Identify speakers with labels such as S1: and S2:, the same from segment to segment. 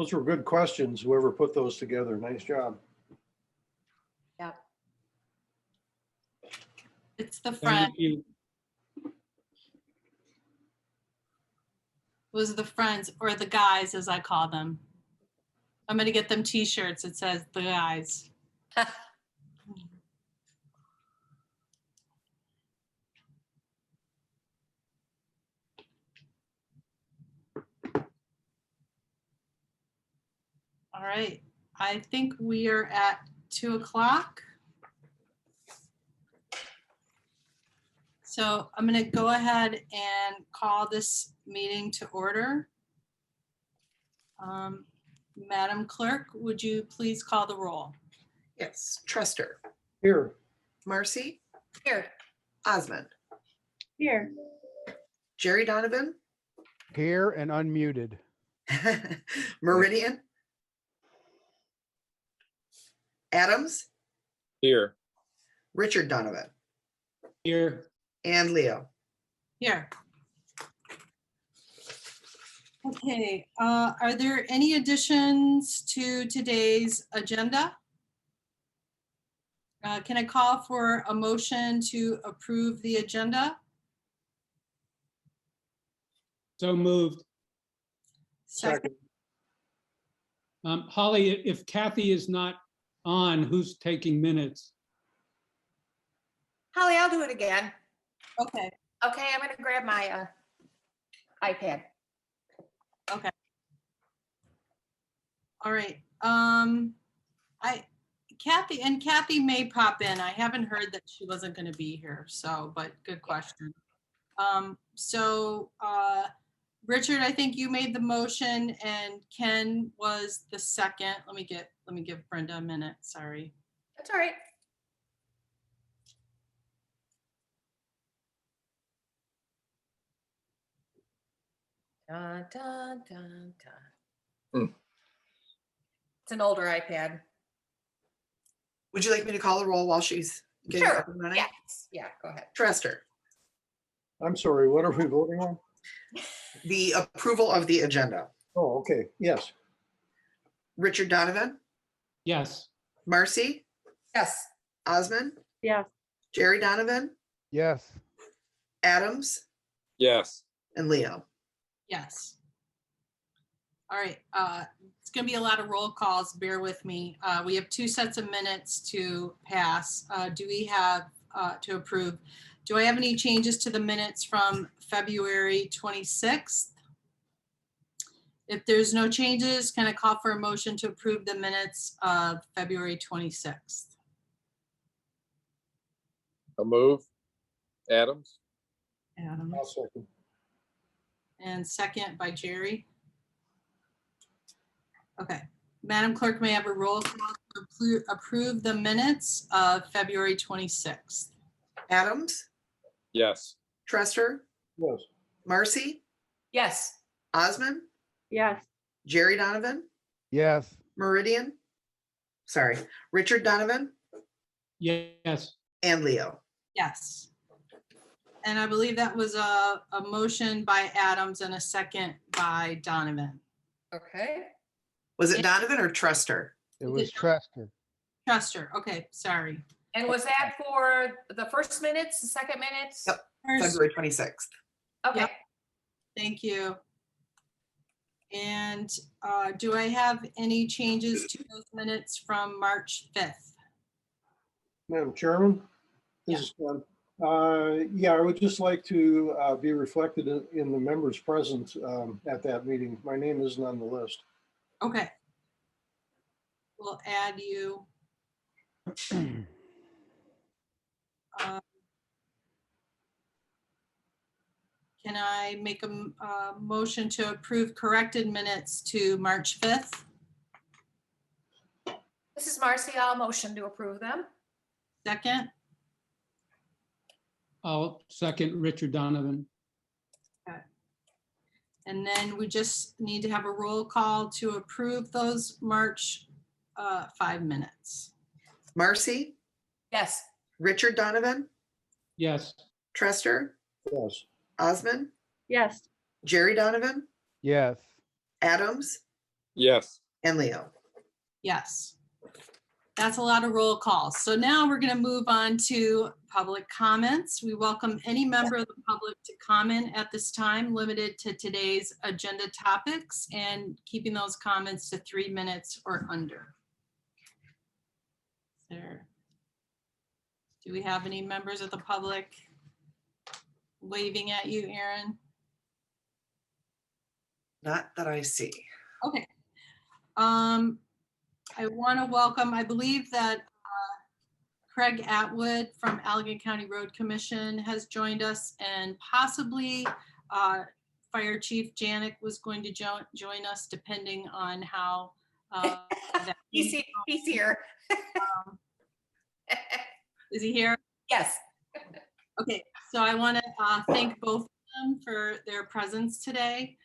S1: Those were good questions, whoever put those together. Nice job.
S2: Yep.
S3: It's the friend.
S4: Thank you.
S3: Was the friends or the guys, as I call them. I'm gonna get them T-shirts. It says the guys. All right, I think we are at 2 o'clock. So I'm gonna go ahead and call this meeting to order. Madam Clerk, would you please call the roll?
S5: Yes, Truster,
S1: Here.
S5: Marcy,
S2: Here.
S5: Osmond,
S2: Here.
S5: Jerry Donovan,
S6: Here and unmuted.
S5: Meridian, Adams,
S7: Here.
S5: Richard Donovan,
S4: Here,
S5: and Leo.
S3: Here. Okay, are there any additions to today's agenda? Can I call for a motion to approve the agenda?
S4: so moved.
S3: Second.
S4: Holly, if Kathy is not on, who's taking minutes?
S2: Holly, I'll do it again.
S3: Okay,
S2: Okay, I'm gonna grab my iPad.
S3: okay. All right, Kathy may pop in. I haven't heard that she wasn't gonna be here, so, but good question. Richard, I think you made the motion and Ken was the second. Let me give Brenda a minute, sorry.
S2: That's all right. Dun, dun, dun, dun. It's an older iPad.
S5: Would you like me to call the roll while she's getting
S2: Sure.
S5: up and running?
S2: Yes. Yeah, go ahead.
S5: Truster,
S1: I'm sorry, what are we voting on?
S5: the approval of the agenda.
S1: Oh, okay, yes.
S5: Richard Donovan,
S4: Yes,
S5: Marcy,
S2: Yes.
S5: Osmond,
S2: Yes.
S5: Jerry Donovan,
S6: Yes.
S5: Adams,
S7: Yes.
S5: and Leo.
S3: Yes. All right, it's gonna be a lot of roll calls, bear with me. We have 2 sets of minutes to pass. Do we have, to approve? Do I have any changes to the minutes from February 26th? If there's no changes, can I call for a motion to approve the minutes of February 26th?
S7: A move. Adams.
S3: Adam,
S1: I'll second.
S3: and second by Jerry. Okay, Madam Clerk, may I have a roll call to approve the minutes of February 26th?
S5: Adams,
S7: Yes.
S5: Truster,
S1: Yes.
S5: Marcy,
S2: Yes.
S5: Osmond,
S2: Yes.
S5: Jerry Donovan,
S6: Yes.
S5: Meridian, sorry, Richard Donovan,
S4: yes,
S5: and Leo.
S3: Yes. And I believe that was a motion by Adams and a second by Donovan.
S2: Okay.
S5: Was it Donovan or Truster?
S6: It was Truster.
S3: Truster, okay, sorry.
S2: And was that for the first minutes, the second minutes?
S5: Yep.
S3: First,
S5: February 26th.
S2: Okay.
S3: Yep. Thank you. And do I have any changes to those minutes from March 5th?
S1: Madam Chairman, this is Ken. Yeah, I would just like to be reflected in the members present at that meeting. My name isn't on the list.
S3: Okay. We'll add you. Can I make a motion to approve corrected minutes to March 5th?
S2: This is Marcy. I'll motion to approve them.
S3: Second,
S4: I'll second Richard Donovan.
S3: and then we just need to have a roll call to approve those March 5 minutes.
S5: Marcy,
S2: Yes.
S5: Richard Donovan,
S4: Yes,
S5: Truster,
S1: Yes.
S5: Osmond,
S2: Yes.
S5: Jerry Donovan,
S6: Yes.
S5: Adams,
S7: Yes.
S5: and Leo.
S3: Yes. That's a lot of roll calls. So now we're going to move on to public comments. We welcome any member of the public to comment at this time, limited to today's agenda topics and keeping those comments to 3 minutes or under. There. Do we have any members of the public waving at you, Aaron?
S5: Not that I see.
S3: Okay. I want to welcome, I believe that Craig Atwood from Allegan County Road Commission has joined us, and possibly Fire Chief Janik was going to join us depending on how that
S8: He's here.
S3: is he here?
S8: Yes.
S3: Okay, so I want to thank both of them for their presence today.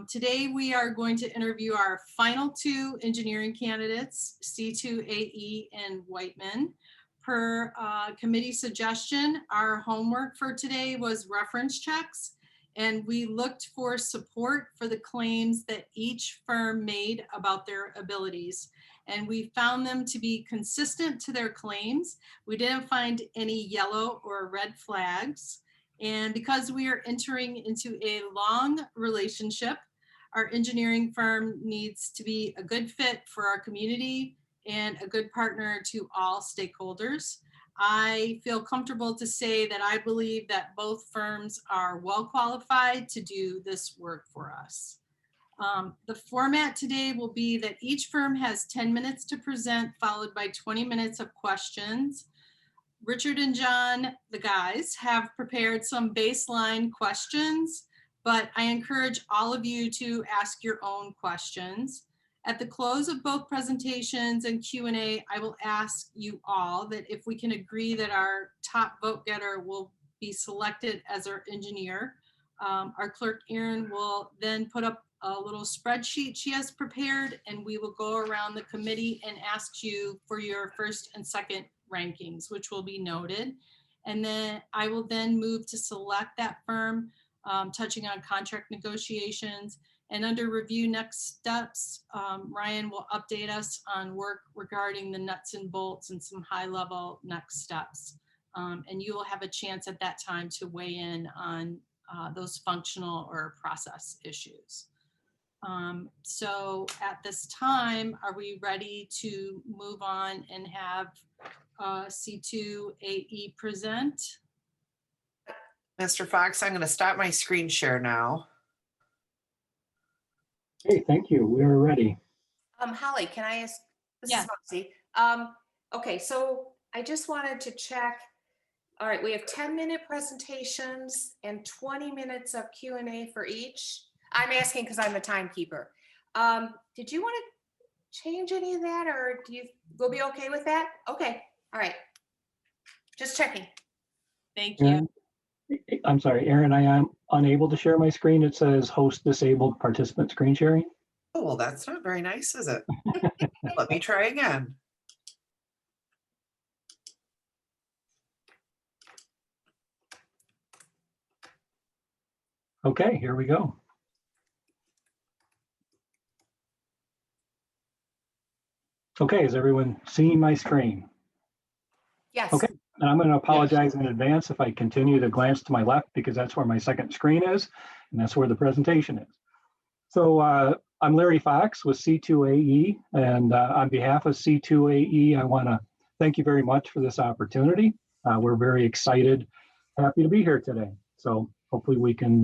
S3: Today we are going to interview our final 2 engineering candidates, C2AE and Whiteman. Per committee suggestion, our homework for today was reference checks, and we looked for support for the claims that each firm made about their abilities. And we found them to be consistent to their claims. We didn't find any yellow or red flags. And because we are entering into a long relationship, our engineering firm needs to be a good fit for our community and a good partner to all stakeholders. I feel comfortable to say that I believe that both firms are well qualified to do this work for us. The format today will be that each firm has 10 minutes to present, followed by 20 minutes of questions. Richard and John, the guys, have prepared some baseline questions, but I encourage all of you to ask your own questions. At the close of both presentations and Q&A, I will ask you all that if we can agree that our top vote getter will be selected as our engineer. Our clerk, Erin, will then put up a little spreadsheet she has prepared, and we will go around the committee and ask you for your first and second rankings, which will be noted. And then I will then move to select that firm, touching on contract negotiations. And under review next steps, Ryan will update us on work regarding the nuts and bolts and some high level next steps. And you will have a chance at that time to weigh in on those functional or process issues. So at this time, are we ready to move on and have C2AE present?
S5: Mr. Fox, I'm going to stop my screen share now.
S9: Okay, thank you. We're ready.
S8: Holly, can I ask? This
S3: Yeah.
S8: is Moxie. Okay, so I just wanted to check. All right, we have 10-minute presentations and 20 minutes of Q&A for each. I'm asking because I'm the timekeeper. Did you want to change any of that, or do you will be okay with that? Okay, all right. Just checking.
S3: Thank you.
S9: Aaron, I'm sorry, Aaron, I am unable to share my screen. It says host disabled participant screen sharing.
S5: Oh, well, that's not very nice, is it? Let me try again.
S9: Okay, here we go. Okay, is everyone seeing my screen?
S8: Yes.
S9: Okay. And I'm going to apologize in advance if I continue to glance to my left, because that's where my second screen is, and that's where the presentation is. So I'm Larry Fox with C2AE, and on behalf of C2AE, I want to thank you very much for this opportunity. We're very excited, happy to be here today. So hopefully we can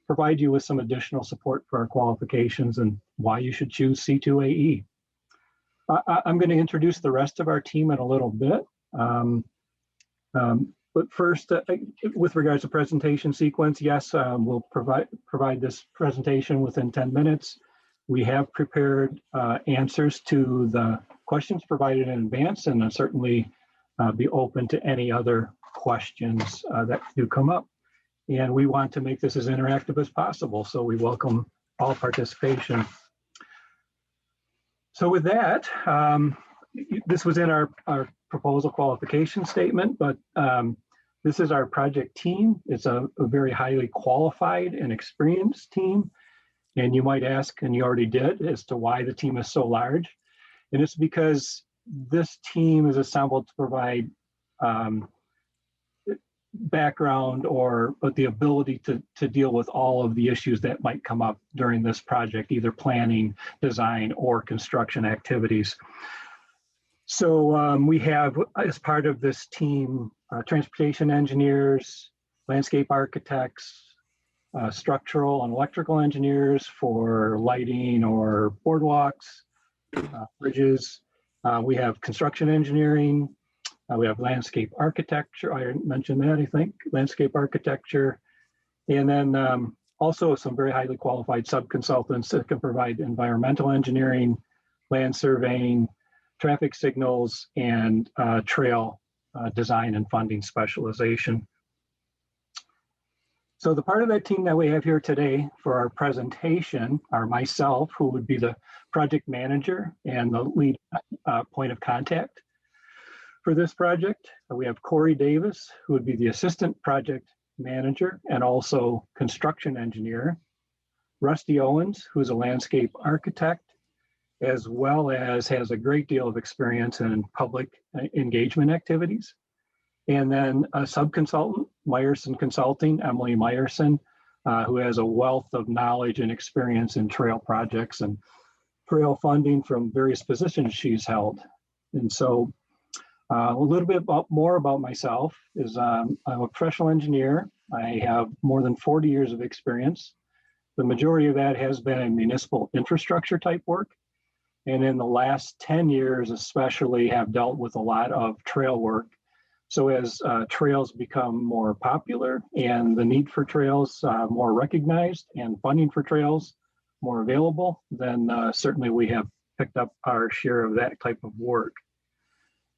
S9: provide you with some additional support for our qualifications and why you should choose C2AE. I'm going to introduce the rest of our team in a little bit. But first, with regards to presentation sequence, yes, we'll provide this presentation within 10 minutes. We have prepared answers to the questions provided in advance, and I'll certainly be open to any other questions that do come up. And we want to make this as interactive as possible, so we welcome all participation. So with that, this was in our proposal qualification statement, but this is our project team. It's a very highly qualified and experienced team. And you might ask, and you already did, as to why the team is so large. And it's because this team is assembled to provide background but the ability to deal with all of the issues that might come up during this project, either planning, design, or construction activities. So we have, as part of this team, transportation engineers, landscape architects, structural and electrical engineers for lighting or boardwalks, bridges. We have construction engineering. We have landscape architecture. I mentioned that, I think, landscape architecture. And then also some very highly qualified sub-consultants that can provide environmental engineering, land surveying, traffic signals, and trail design and funding specialization. So the part of that team that we have here today for our presentation are myself, who would be the project manager and the lead point of contact for this project. We have Corey Davis, who would be the assistant project manager and also construction engineer. Rusty Owens, who's a landscape architect, as well as has a great deal of experience in public engagement activities. And then a sub-consultant, Meyerson Consulting, Emily Meyerson, who has a wealth of knowledge and experience in trail projects and trail funding from various positions she's held. And so a little bit more about myself is I'm a professional engineer. I have more than 40 years of experience. The majority of that has been in municipal infrastructure type work. And in the last 10 years, especially, have dealt with a lot of trail work. So as trails become more popular and the need for trails more recognized and funding for trails more available, then certainly we have picked up our share of that type of work.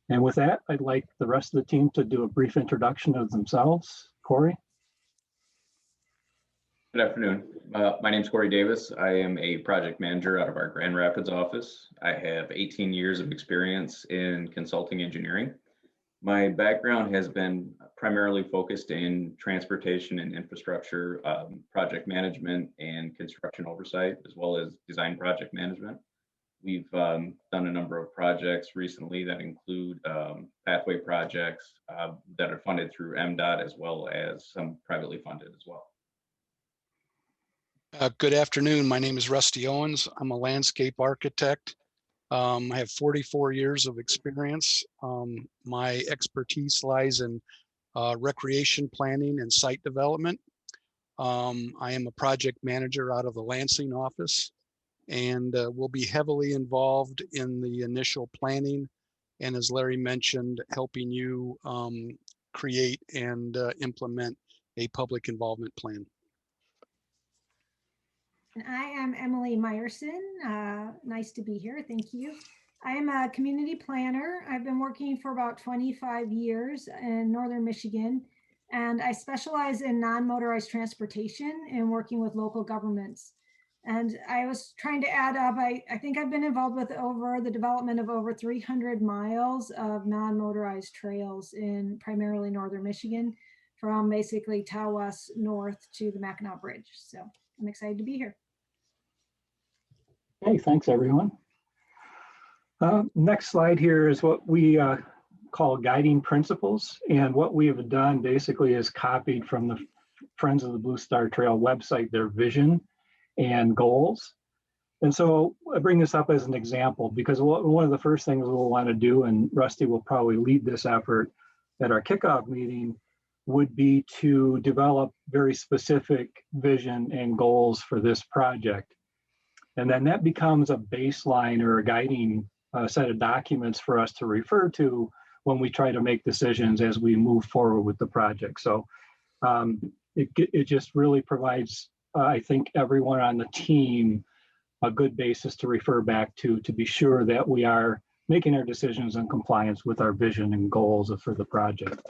S9: And with that, I'd like the rest of the team to do a brief introduction of themselves. Corey?
S10: Good afternoon. My name is Corey Davis. I am a project manager out of our Grand Rapids office. I have 18 years of experience in consulting engineering. My background has been primarily focused in transportation and infrastructure, project management and construction oversight, as well as design project management. We've done a number of projects recently that include pathway projects that are funded through MDOT, as well as some privately funded as well.
S11: Good afternoon. My name is Rusty Owens. I'm a landscape architect. I have 44 years of experience. My expertise lies in recreation planning and site development. I am a project manager out of the Lansing office and will be heavily involved in the initial planning. And as Larry mentioned, helping you create and implement a public involvement plan.
S12: And I am Emily Meyerson. Nice to be here. Thank you. I am a community planner. I've been working for about 25 years in Northern Michigan, and I specialize in non-motorized transportation and working with local governments. And I was trying to add up, I think I've been involved with the development of over 300 miles of non-motorized trails in primarily Northern Michigan, from basically Tawas north to the Mackinac Bridge. So I'm excited to be here.
S9: Okay, thanks everyone. Next slide here is what we call guiding principles. And what we have done basically is copied from the Friends of the Blue Star Trail website, their vision and goals. And so I bring this up as an example because one of the first things we'll want to do, and Rusty will probably lead this effort at our kickoff meeting, would be to develop very specific vision and goals for this project. And then that becomes a baseline or a guiding set of documents for us to refer to when we try to make decisions as we move forward with the project. So it just really provides, I think, everyone on the team a good basis to refer back to be sure that we are making our decisions in compliance with our vision and goals for the project.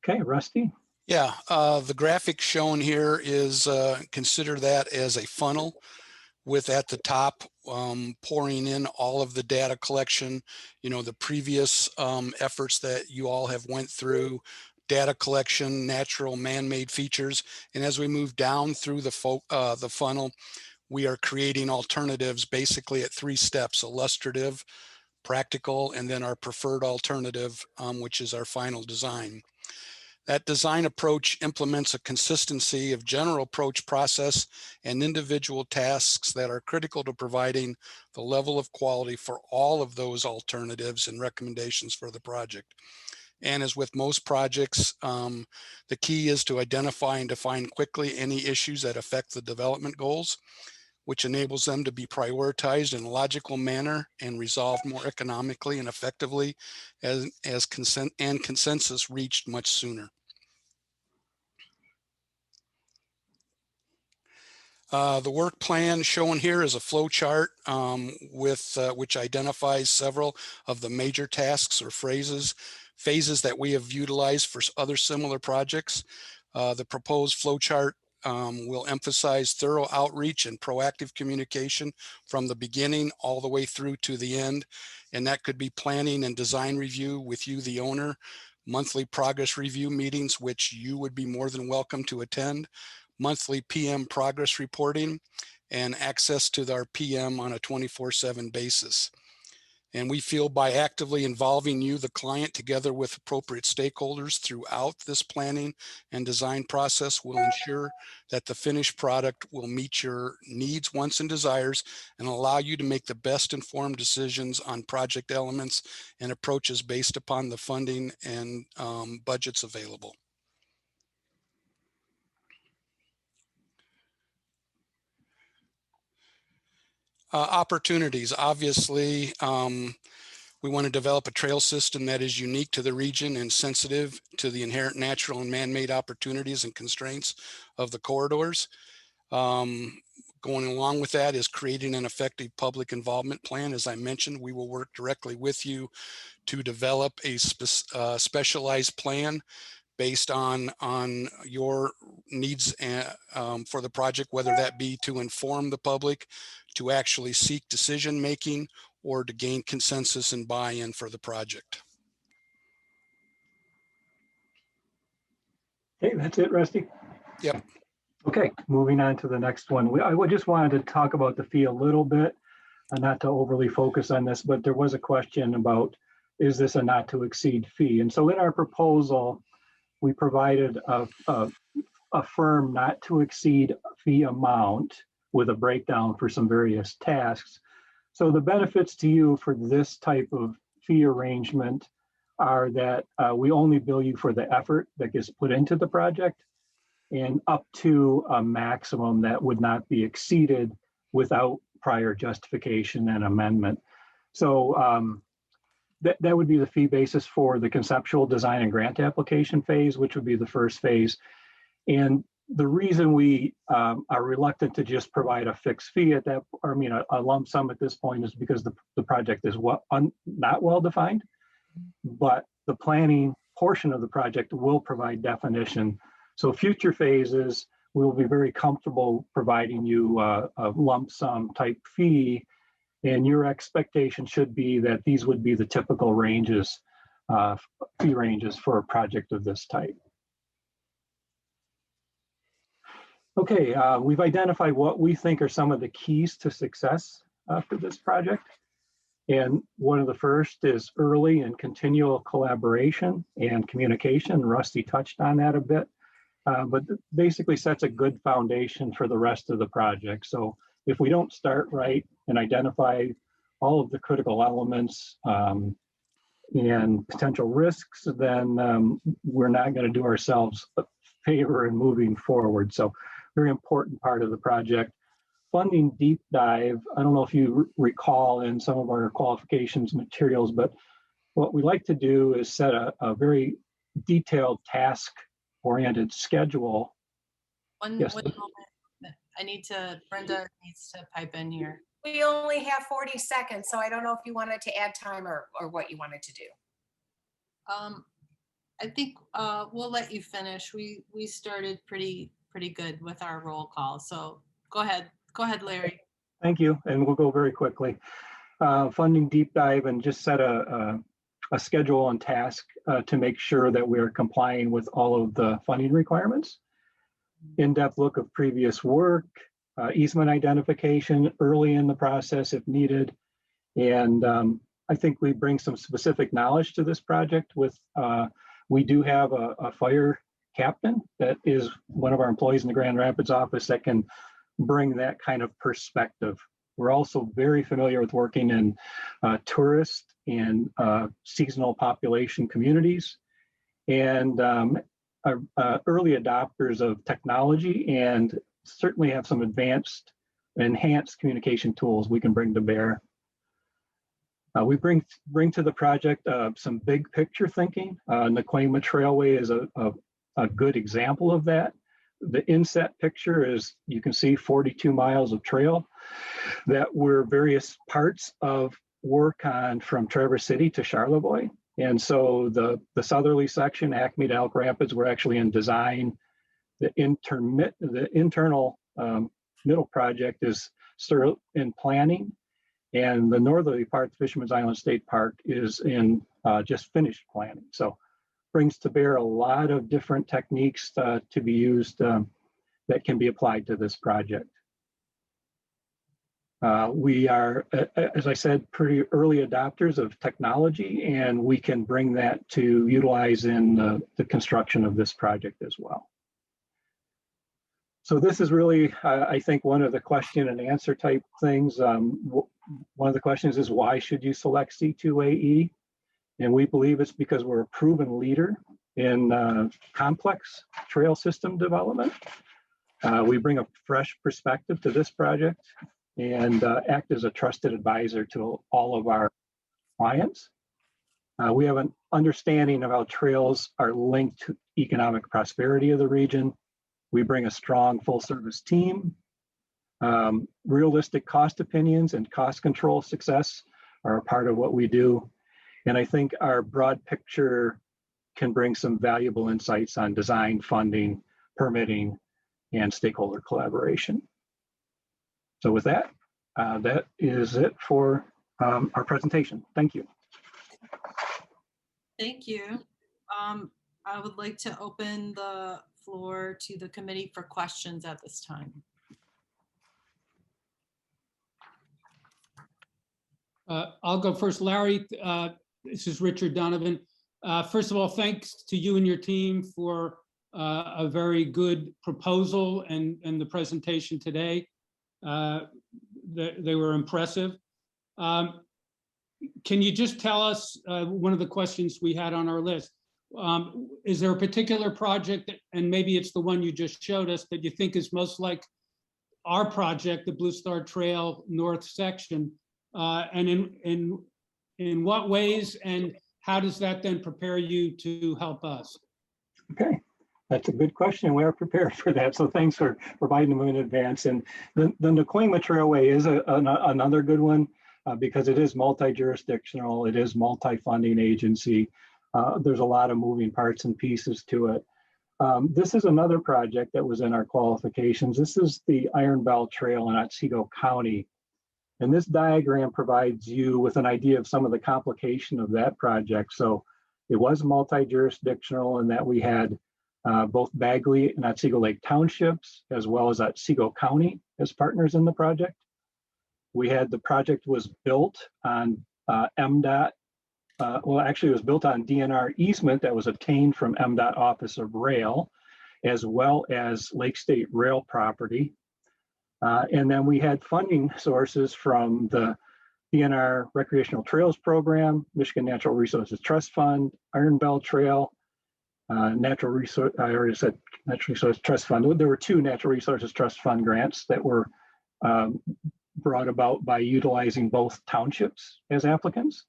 S9: Okay, Rusty.
S11: Yeah, the graphic shown here is consider that as a funnel with at the top pouring in all of the data collection, you know, the previous efforts that you all have went through, data collection, natural man-made features. And as we move down through the funnel, we are creating alternatives basically at 3 steps: illustrative, practical, and then our preferred alternative, which is our final design. That design approach implements a consistency of general approach process and individual tasks that are critical to providing the level of quality for all of those alternatives and recommendations for the project. And as with most projects, the key is to identify and define quickly any issues that affect the development goals, which enables them to be prioritized in a logical manner and resolved more economically and effectively as consensus reached much sooner. The work plan shown here is a flow chart which identifies several of the major tasks or phases that we have utilized for other similar projects. The proposed flow chart will emphasize thorough outreach and proactive communication from the beginning all the way through to the end. And that could be planning and design review with you, the owner, monthly progress review meetings, which you would be more than welcome to attend, monthly PM progress reporting, and access to our PM on a 24/7 basis. And we feel by actively involving you, the client, together with appropriate stakeholders throughout this planning and design process will ensure that the finished product will meet your needs, wants, and desires and allow you to make the best informed decisions on project elements and approaches based upon the funding and budgets available. Opportunities. Obviously, we want to develop a trail system that is unique to the region and sensitive to the inherent natural and man-made opportunities and constraints of the corridors. Going along with that is creating an effective public involvement plan. As I mentioned, we will work directly with you to develop a specialized plan based on your needs for the project, whether that be to inform the public, to actually seek decision making, or to gain consensus and buy-in for the project.
S9: Okay, that's it, Rusty?
S11: Yep.
S9: Okay, moving on to the next one. I just wanted to talk about the fee a little bit, not to overly focus on this, but there was a question about, is this a not to exceed fee? And so in our proposal, we provided a firm not to exceed fee amount with a breakdown for some various tasks. So the benefits to you for this type of fee arrangement are that we only bill you for the effort that gets put into the project, and up to a maximum that would not be exceeded without prior justification and amendment. So that would be the fee basis for the conceptual design and grant application phase, which would be the first phase. And the reason we are reluctant to just provide a fixed fee at that, or I mean a lump sum at this point, is because the project is not well defined, but the planning portion of the project will provide definition. So future phases, we will be very comfortable providing you a lump sum type fee, and your expectation should be that these would be the typical ranges, fee ranges for a project of this type. Okay, we've identified what we think are some of the keys to success for this project. And one of the first is early and continual collaboration and communication. Rusty touched on that a bit, but basically sets a good foundation for the rest of the project. So if we don't start right and identify all of the critical elements and potential risks, then we're not going to do ourselves a favor in moving forward. So very important part of the project. Funding deep dive. I don't know if you recall in some of our qualifications materials, but what we like to do is set a very detailed task-oriented schedule.
S3: One moment. Brenda needs to pipe in here.
S8: We only have 40 seconds, so I don't know if you wanted to add time or what you wanted to do.
S3: I think we'll let you finish. We started pretty good with our roll call. So go ahead, Larry.
S9: Thank you, and we'll go very quickly. Funding deep dive and just set a a schedule and task to make sure that we are complying with all of the funding requirements. In-depth look of previous work, easement identification early in the process if needed. And I think we bring some specific knowledge to this project with, we do have a fire captain that is one of our employees in the Grand Rapids office that can bring that kind of perspective. We're also very familiar with working in tourist and seasonal population communities, and early adopters of technology, and certainly have some enhanced communication tools we can bring to bear. We bring to the project some big picture thinking. Nakwema Trailway is a good example of that. The inset picture is, you can see 42 miles of trail that were various parts of work on from Traverse City to Charlevoix. And so the southerly section, Acme to Elk Rapids, were actually in design. The internal middle project is still in planning. And the northerly part, the Fisherman's Island State Park, is in just finished planning. So brings to bear a lot of different techniques to be used that can be applied to this project. We are, as I said, pretty early adopters of technology, and we can bring that to utilize in the construction of this project as well. So this is really, I think, one of the question and answer type things. One of the questions is, why should you select C2AE? And we believe it's because we're a proven leader in complex trail system development. We bring a fresh perspective to this project and act as a trusted advisor to all of our clients. We have an understanding of how trails are linked to economic prosperity of the region. We bring a strong full service team. Realistic cost opinions and cost control success are a part of what we do. And I think our broad picture can bring some valuable insights on design, funding, permitting, and stakeholder collaboration. So with that, that is it for our presentation. Thank you.
S3: Thank you. I would like to open the floor to the committee for questions at this time.
S4: I'll go first. Larry, this is Richard Donovan. First of all, thanks to you and your team for a very good proposal and the presentation today. They were impressive. Can you just tell us, one of the questions we had on our list, is there a particular project, and maybe it's the one you just showed us, that you think is most like our project, the Blue Star Trail North section, and in what ways, and how does that then prepare you to help us?
S9: Okay, that's a good question. We are prepared for that. So thanks for providing them in advance. And the Nakwema Trailway is another good one because it is multi-jurisdictional. It is multi-funding agency. There's a lot of moving parts and pieces to it. This is another project that was in our qualifications. This is the Iron Bell Trail in Otsego County. And this diagram provides you with an idea of some of the complication of that project. So it was multi-jurisdictional in that we had both Bagley and Otsego Lake Townships, as well as Otsego County as partners in the project. We had, the project was built on MDOT, well, actually it was built on DNR easement that was obtained from MDOT Office of Rail, as well as Lake State Rail property. And then we had funding sources from the DNR Recreational Trails Program, Michigan Natural Resources Trust Fund, Iron Bell Trail, Natural Resource, I already said Natural Resource Trust Fund. There were 2 Natural Resources Trust Fund grants that were brought about by utilizing both townships as applicants,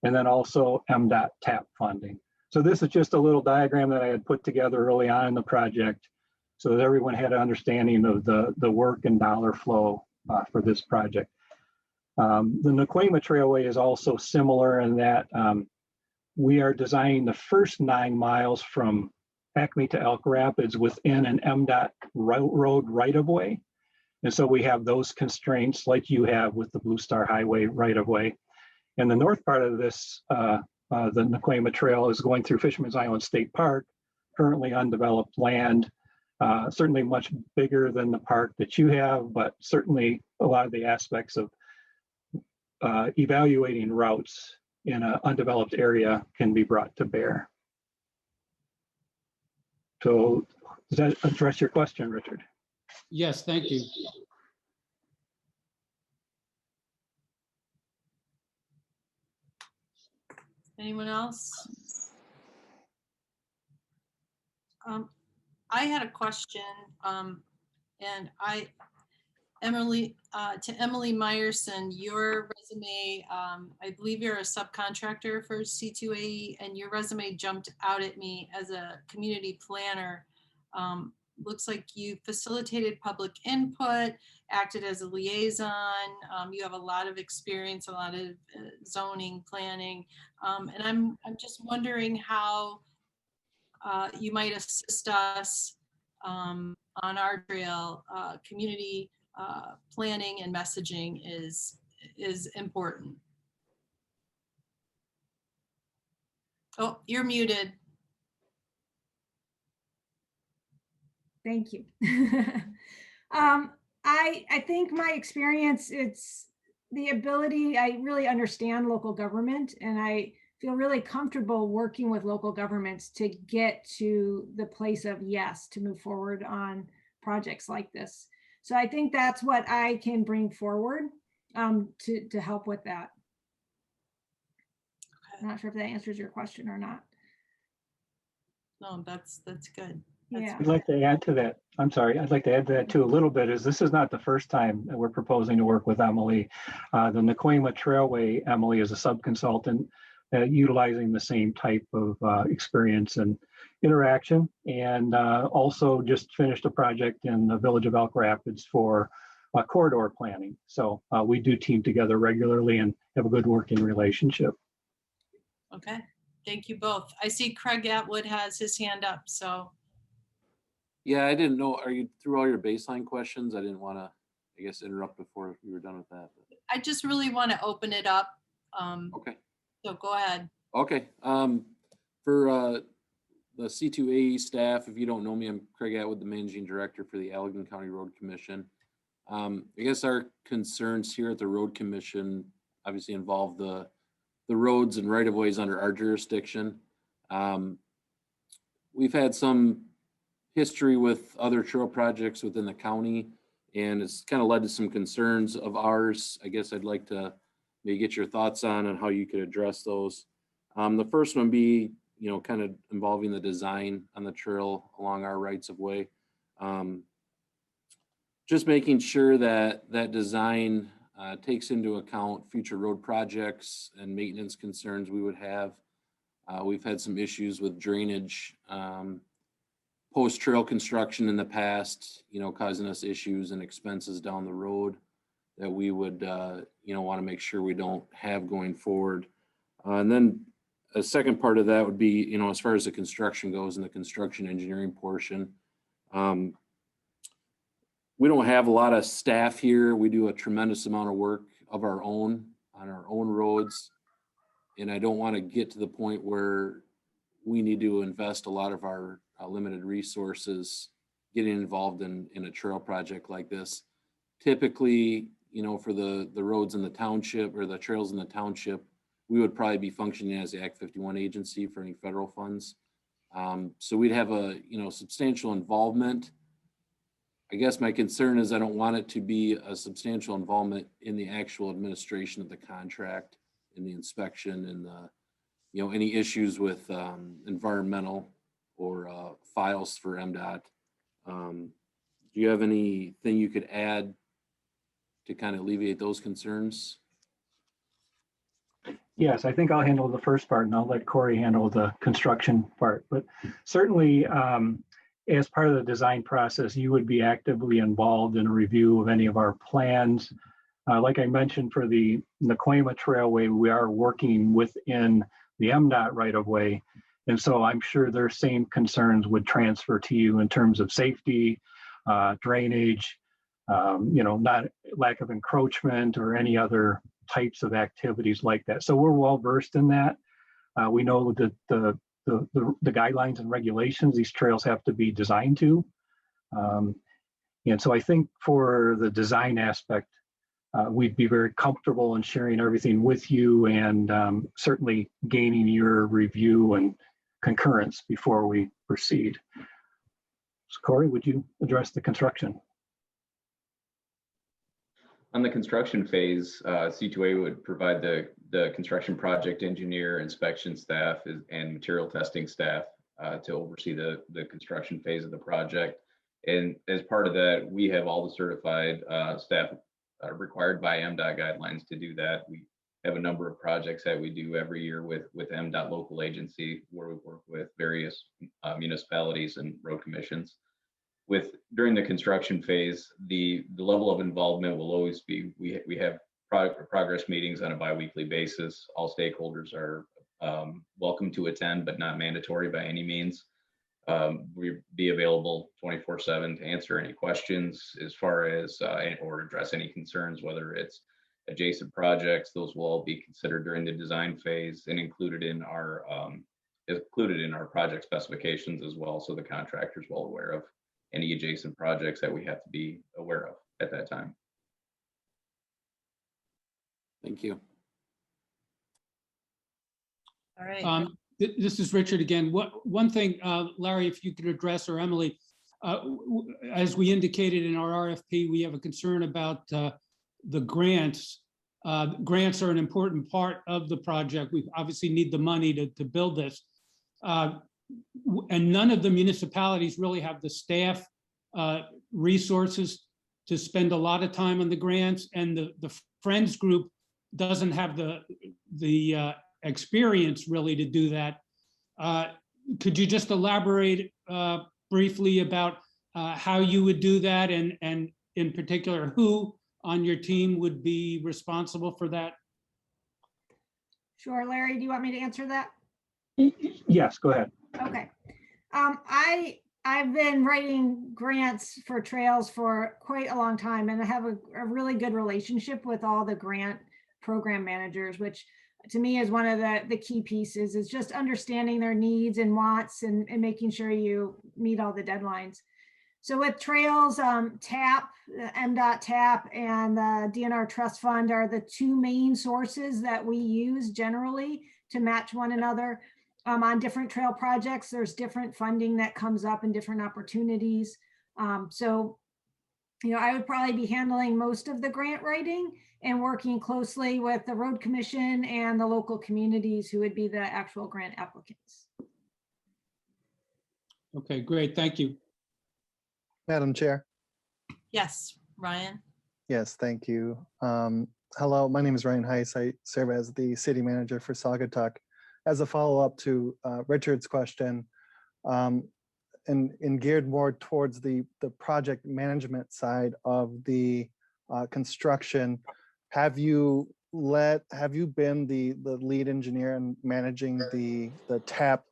S9: and then also MDOT TAP funding. So this is just a little diagram that I had put together early on in the project so that everyone had an understanding of the work and dollar flow for this project. The Nakwema Trailway is also similar in that we are designing the first 9 miles from Acme to Elk Rapids within an MDOT road right-of-way. And so we have those constraints like you have with the Blue Star Highway right-of-way. And the north part of this The Nakwema Trail is going through Fisherman's Island State Park, currently undeveloped land, certainly much bigger than the park that you have, but certainly a lot of the aspects of evaluating routes in an undeveloped area can be brought to bear. So does that address your question, Richard?
S4: Yes, thank you.
S3: Anyone else? I had a question, and Emily, to Emily Meyerson, your resume, I believe you're a subcontractor for C2AE, and your resume jumped out at me as a community planner. Looks like you facilitated public input, acted as a liaison. You have a lot of experience, a lot of zoning, planning, and I'm just wondering how you might assist us on our trail. Community planning and messaging is important. Oh, you're muted.
S12: Thank you. I think my experience, it's the ability, I really understand local government, and I feel really comfortable working with local governments to get to the place of yes, to move forward on projects like this. So I think that's what I can bring forward to help with that. I'm not sure if that answers your question or not.
S3: No, that's good.
S12: Yeah.
S9: I'd like to add to that. I'm sorry. I'd like to add to that too a little bit. Is this is not the first time that we're proposing to work with Emily. The Nakwema Trailway, Emily is a sub-consultant utilizing the same type of experience and interaction, and also just finished a project in the village of Elk Rapids for corridor planning. So we do team together regularly and have a good working relationship.
S3: Okay, thank you both. I see Craig Atwood has his hand up, so.
S13: Yeah, I didn't know, are you through all your baseline questions? I didn't want to, I guess, interrupt before you were done with that.
S3: I just really want to open it up.
S13: Okay.
S3: So go ahead.
S13: Okay. For the C2AE staff, if you don't know me, I'm Craig Atwood, the Managing Director for the Allegan County Road Commission. I guess our concerns here at the Road Commission obviously involve the roads and right-of-ways under our jurisdiction. We've had some history with other trail projects within the county, and it's kind of led to some concerns of ours. I guess I'd like to maybe get your thoughts on how you could address those. The first one be, kind of involving the design on the trail along our rights of way. Just making sure that that design takes into account future road projects and maintenance concerns we would have. We've had some issues with drainage post-trail construction in the past, causing us issues and expenses down the road that we would, want to make sure we don't have going forward. And then a second part of that would be, as far as the construction goes and the construction engineering portion, we don't have a lot of staff here. We do a tremendous amount of work of our own on our own roads. And I don't want to get to the point where we need to invest a lot of our limited resources getting involved in a trail project like this. Typically, for the roads in the township or the trails in the township, we would probably be functioning as the Act 51 agency for any federal funds. So we'd have a substantial involvement. I guess my concern is I don't want it to be a substantial involvement in the actual administration of the contract, in the inspection, and the any issues with environmental or files for MDOT. Do you have anything you could add to kind of alleviate those concerns?
S9: Yes, I think I'll handle the first part and I'll let Corey handle the construction part. But certainly, as part of the design process, you would be actively involved in a review of any of our plans. Like I mentioned, for the Nakwema Trailway, we are working within the MDOT right-of-way. And so I'm sure their same concerns would transfer to you in terms of safety, drainage, not lack of encroachment or any other types of activities like that. So we're well versed in that. We know that the guidelines and regulations these trails have to be designed to. And so I think for the design aspect, we'd be very comfortable in sharing everything with you and certainly gaining your review and concurrence before we proceed. So Corey, would you address the construction?
S10: On the construction phase, C2A would provide the construction project engineer, inspection staff, and material testing staff to oversee the construction phase of the project. And as part of that, we have all the certified staff required by MDOT guidelines to do that. We have a number of projects that we do every year with MDOT local agency, where we work with various municipalities and road commissions. During the construction phase, the level of involvement will always be, we have progress meetings on a biweekly basis. All stakeholders are welcome to attend, but not mandatory by any means. We'd be available 24/7 to answer any questions as far as or address any concerns, whether it's adjacent projects. Those will all be considered during the design phase and included in our project specifications as well, so the contractor's well aware of any adjacent projects that we have to be aware of at that time.
S13: Thank you.
S3: All right.
S4: This is Richard again. One thing, Larry, if you could address, or Emily, as we indicated in our RFP, we have a concern about the grants. Grants are an important part of the project. We obviously need the money to build this. And none of the municipalities really have the staff resources to spend a lot of time on the grants, and the Friends group doesn't have the experience really to do that. Could you just elaborate briefly about how you would do that, and in particular, who on your team would be responsible for that?
S12: Sure, Larry, do you want me to answer that?
S9: Yes, go ahead.
S12: Okay. I've been writing grants for trails for quite a long time, and I have a really good relationship with all the grant program managers, which to me is one of the key pieces, is just understanding their needs and wants and making sure you meet all the deadlines. So with trails, TAP, MDOT TAP, and the DNR Trust Fund are the two main sources that we use generally to match one another. On different trail projects, there's different funding that comes up and different opportunities. So, I would probably be handling most of the grant writing and working closely with the road commission and the local communities who would be the actual grant applicants.
S4: Okay, great. Thank you.
S14: Madam Chair.
S3: Yes, Ryan.
S14: Yes, thank you. Hello, my name is Ryan Heiss. I serve as the city manager for Saugatuck. As a follow-up to Richard's question, and geared more towards the project management side of the construction, have you been the lead engineer in managing the TAP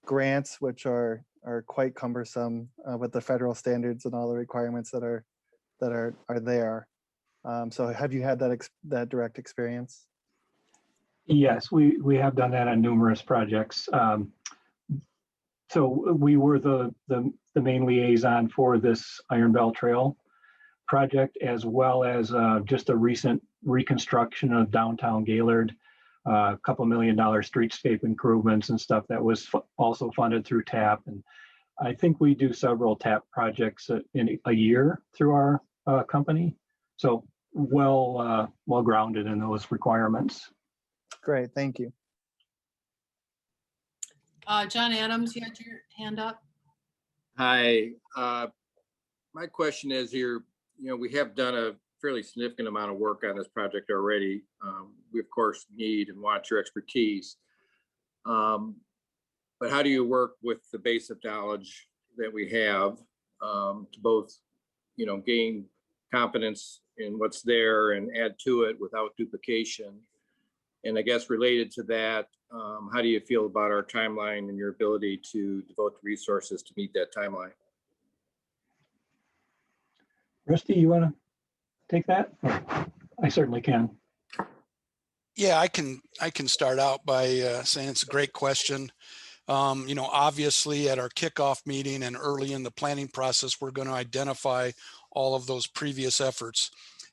S14: grants, which are quite cumbersome with the federal standards and all the requirements that are there? So have you had that direct experience?
S9: Yes, we have done that on numerous projects. So we were the main liaison for this Iron Bell Trail project, as well as just a recent reconstruction of downtown Gaylord, a couple $1 million streetscape improvements and stuff that was also funded through TAP. And I think we do several TAP projects in a year through our company. So well grounded in those requirements.
S14: Great, thank you.
S3: John Adams, you had your hand up.
S7: Hi, my question is here, we have done a fairly significant amount of work on this project already. We of course need and want your expertise. But how do you work with the base of knowledge that we have to both, gain confidence in what's there and add to it without duplication? And I guess related to that, how do you feel about our timeline and your ability to devote resources to meet that timeline?
S9: Rusty, you want to take that? I certainly can.
S11: Yeah, I can start out by saying it's a great question. Obviously at our kickoff meeting and early in the planning process, we're going to identify all of those previous efforts.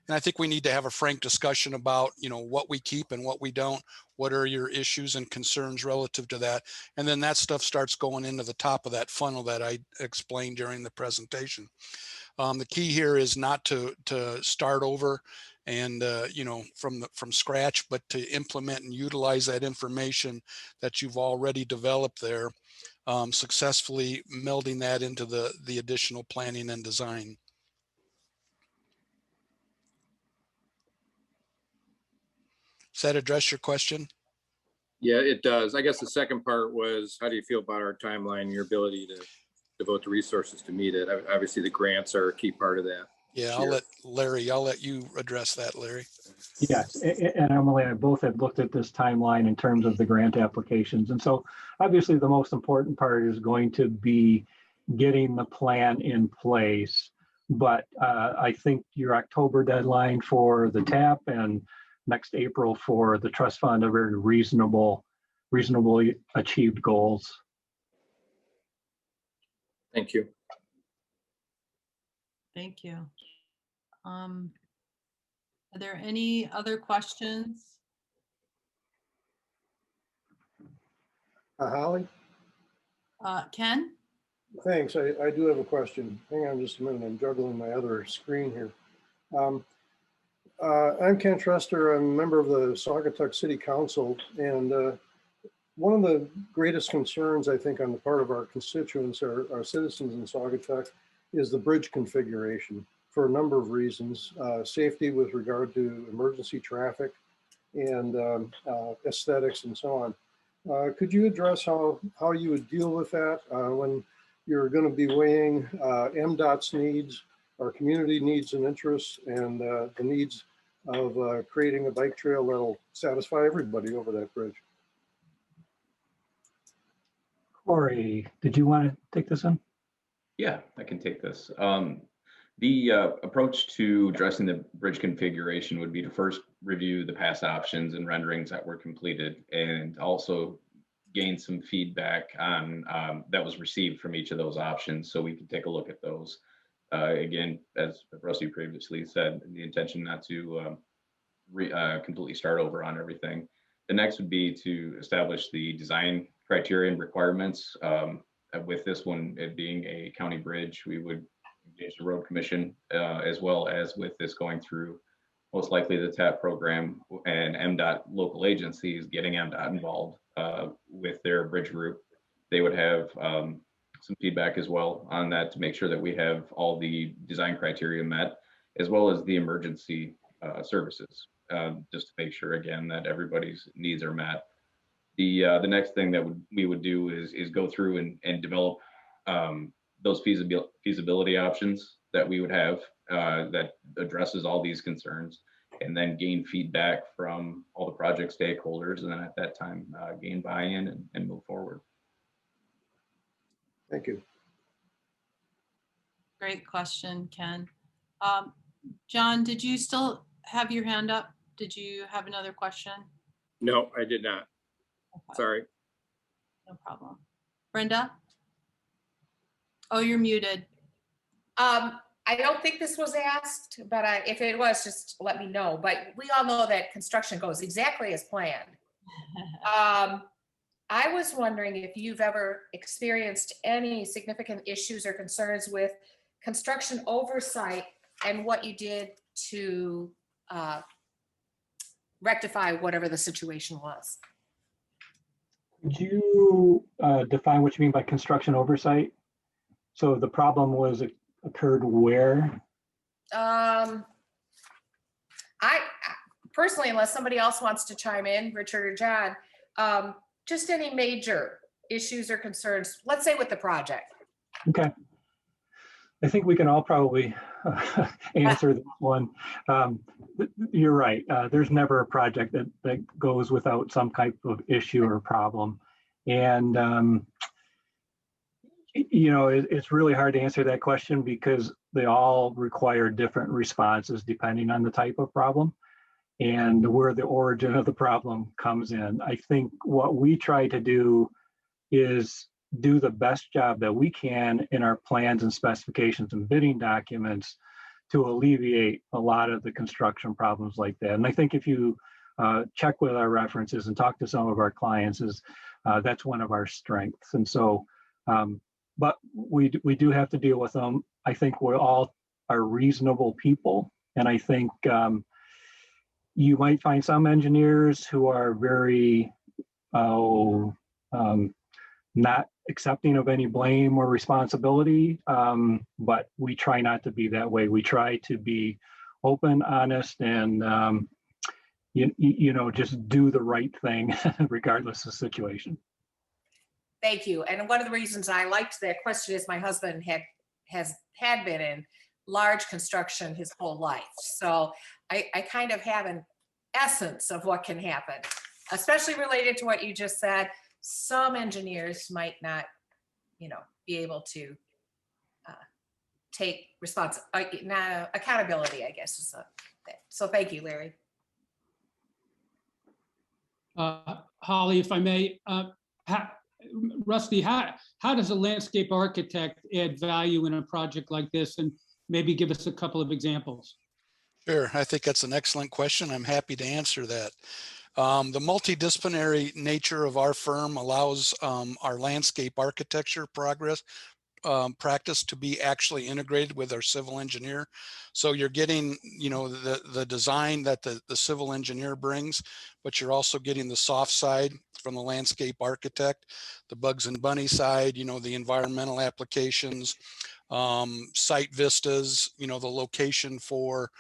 S11: And I think we need to have a frank discussion about, what we keep and what we don't. What are your issues and concerns relative to that? And then that stuff starts going into the top of that funnel that I explained during the presentation. The key here is not to start over and from scratch, but to implement and utilize that information that you've already developed there, successfully melding that into the additional planning and design. Does that address your question?
S7: Yeah, it does. I guess the second part was, how do you feel about our timeline and your ability to devote the resources to meet it? Obviously, the grants are a key part of that.
S11: Yeah, I'll let you address that, Larry.
S9: Yes, and Emily and I both have looked at this timeline in terms of the grant applications. And so obviously the most important part is going to be getting the plan in place. But I think your October deadline for the TAP and next April for the trust fund are very reasonably achieved goals.
S7: Thank you.
S3: Thank you. Are there any other questions?
S1: Holly?
S3: Ken?
S1: Thanks. I do have a question. Hang on just a minute. I'm juggling my other screen here. I'm Ken Trester. I'm a member of the Saugatuck City Council. And one of the greatest concerns, I think, on the part of our constituents, our citizens in Saugatuck, is the bridge configuration for a number of reasons. Safety with regard to emergency traffic and aesthetics and so on. Could you address how you would deal with that when you're going to be weighing MDOT's needs, our community needs and interests, and the needs of creating a bike trail that'll satisfy everybody over that bridge?
S9: Corey, did you want to take this one?
S10: Yeah, I can take this. The approach to addressing the bridge configuration would be to first review the past options and renderings that were completed, and also gain some feedback on that was received from each of those options, so we can take a look at those. Again, as Rusty previously said, the intention not to completely start over on everything. The next would be to establish the design criteria and requirements. With this one, it being a county bridge, we would engage the road commission, as well as with this going through most likely the TAP program and MDOT local agencies, getting MDOT involved with their bridge group. They would have some feedback as well on that to make sure that we have all the design criteria met, as well as the emergency services, just to make sure again that everybody's needs are met. The next thing that we would do is go through and develop those feasibility options that we would have that addresses all these concerns, and then gain feedback from all the project stakeholders, and then at that time gain buy-in and move forward.
S1: Thank you.
S3: Great question, Ken. John, did you still have your hand up? Did you have another question?
S7: No, I did not.
S3: Okay.
S7: Sorry.
S3: No problem. Brenda? Oh, you're muted.
S8: I don't think this was asked, but if it was, just let me know. But we all know that construction goes exactly as planned. I was wondering if you've ever experienced any significant issues or concerns with construction oversight and what you did to rectify whatever the situation was.
S9: Could you define what you mean by construction oversight? So the problem was it occurred where?
S8: I personally, unless somebody else wants to chime in, Richard or John, just any major issues or concerns, let's say with the project.
S9: Okay. I think we can all probably answer this one. You're right. There's never a project that goes without some type of issue or problem. And, it's really hard to answer that question because they all require different responses depending on the type of problem. and where the origin of the problem comes in. I think what we try to do is do the best job that we can in our plans and specifications and bidding documents to alleviate a lot of the construction problems like that. And I think if you check with our references and talk to some of our clients, that's one of our strengths. And so, but we do have to deal with them. I think we all are reasonable people. And I think you might find some engineers who are very, not accepting of any blame or responsibility, but we try not to be that way. We try to be open, honest, and just do the right thing regardless of the situation.
S8: Thank you. And one of the reasons I liked that question is my husband had been in large construction his whole life. So I kind of have an essence of what can happen, especially related to what you just said. Some engineers might not, be able to take accountability, I guess. So thank you, Larry.
S4: Holly, if I may, Rusty, how does a landscape architect add value in a project like this? And maybe give us a couple of examples.
S11: Sure, I think that's an excellent question. I'm happy to answer that. The multidisciplinary nature of our firm allows our landscape architecture practice to be actually integrated with our civil engineer. So you're getting, the design that the civil engineer brings, but you're also getting the soft side from the landscape architect, the bugs and bunny side, the environmental applications, site vistas, the location for,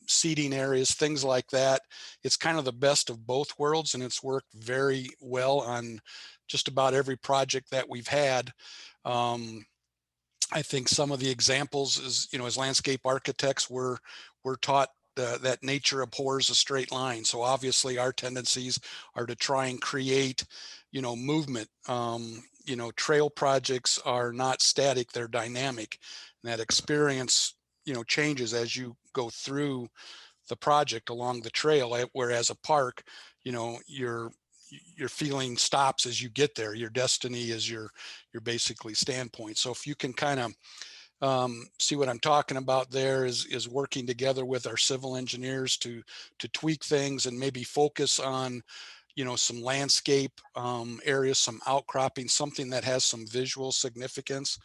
S11: seating areas, things like that. It's kind of the best of both worlds, and it's worked very well on just about every project that we've had. I think some of the examples is, as landscape architects, we're taught that nature abhors a straight line. So obviously our tendencies are to try and create, movement. Trail projects are not static, they're dynamic. And that experience, changes as you go through the project along the trail, whereas a park, your feeling stops as you get there. Your destiny is your basically standpoint. So if you can kind of see what I'm talking about there is working together with our civil engineers to tweak things and maybe focus on, some landscape areas, some outcropping, something that has some visual significance.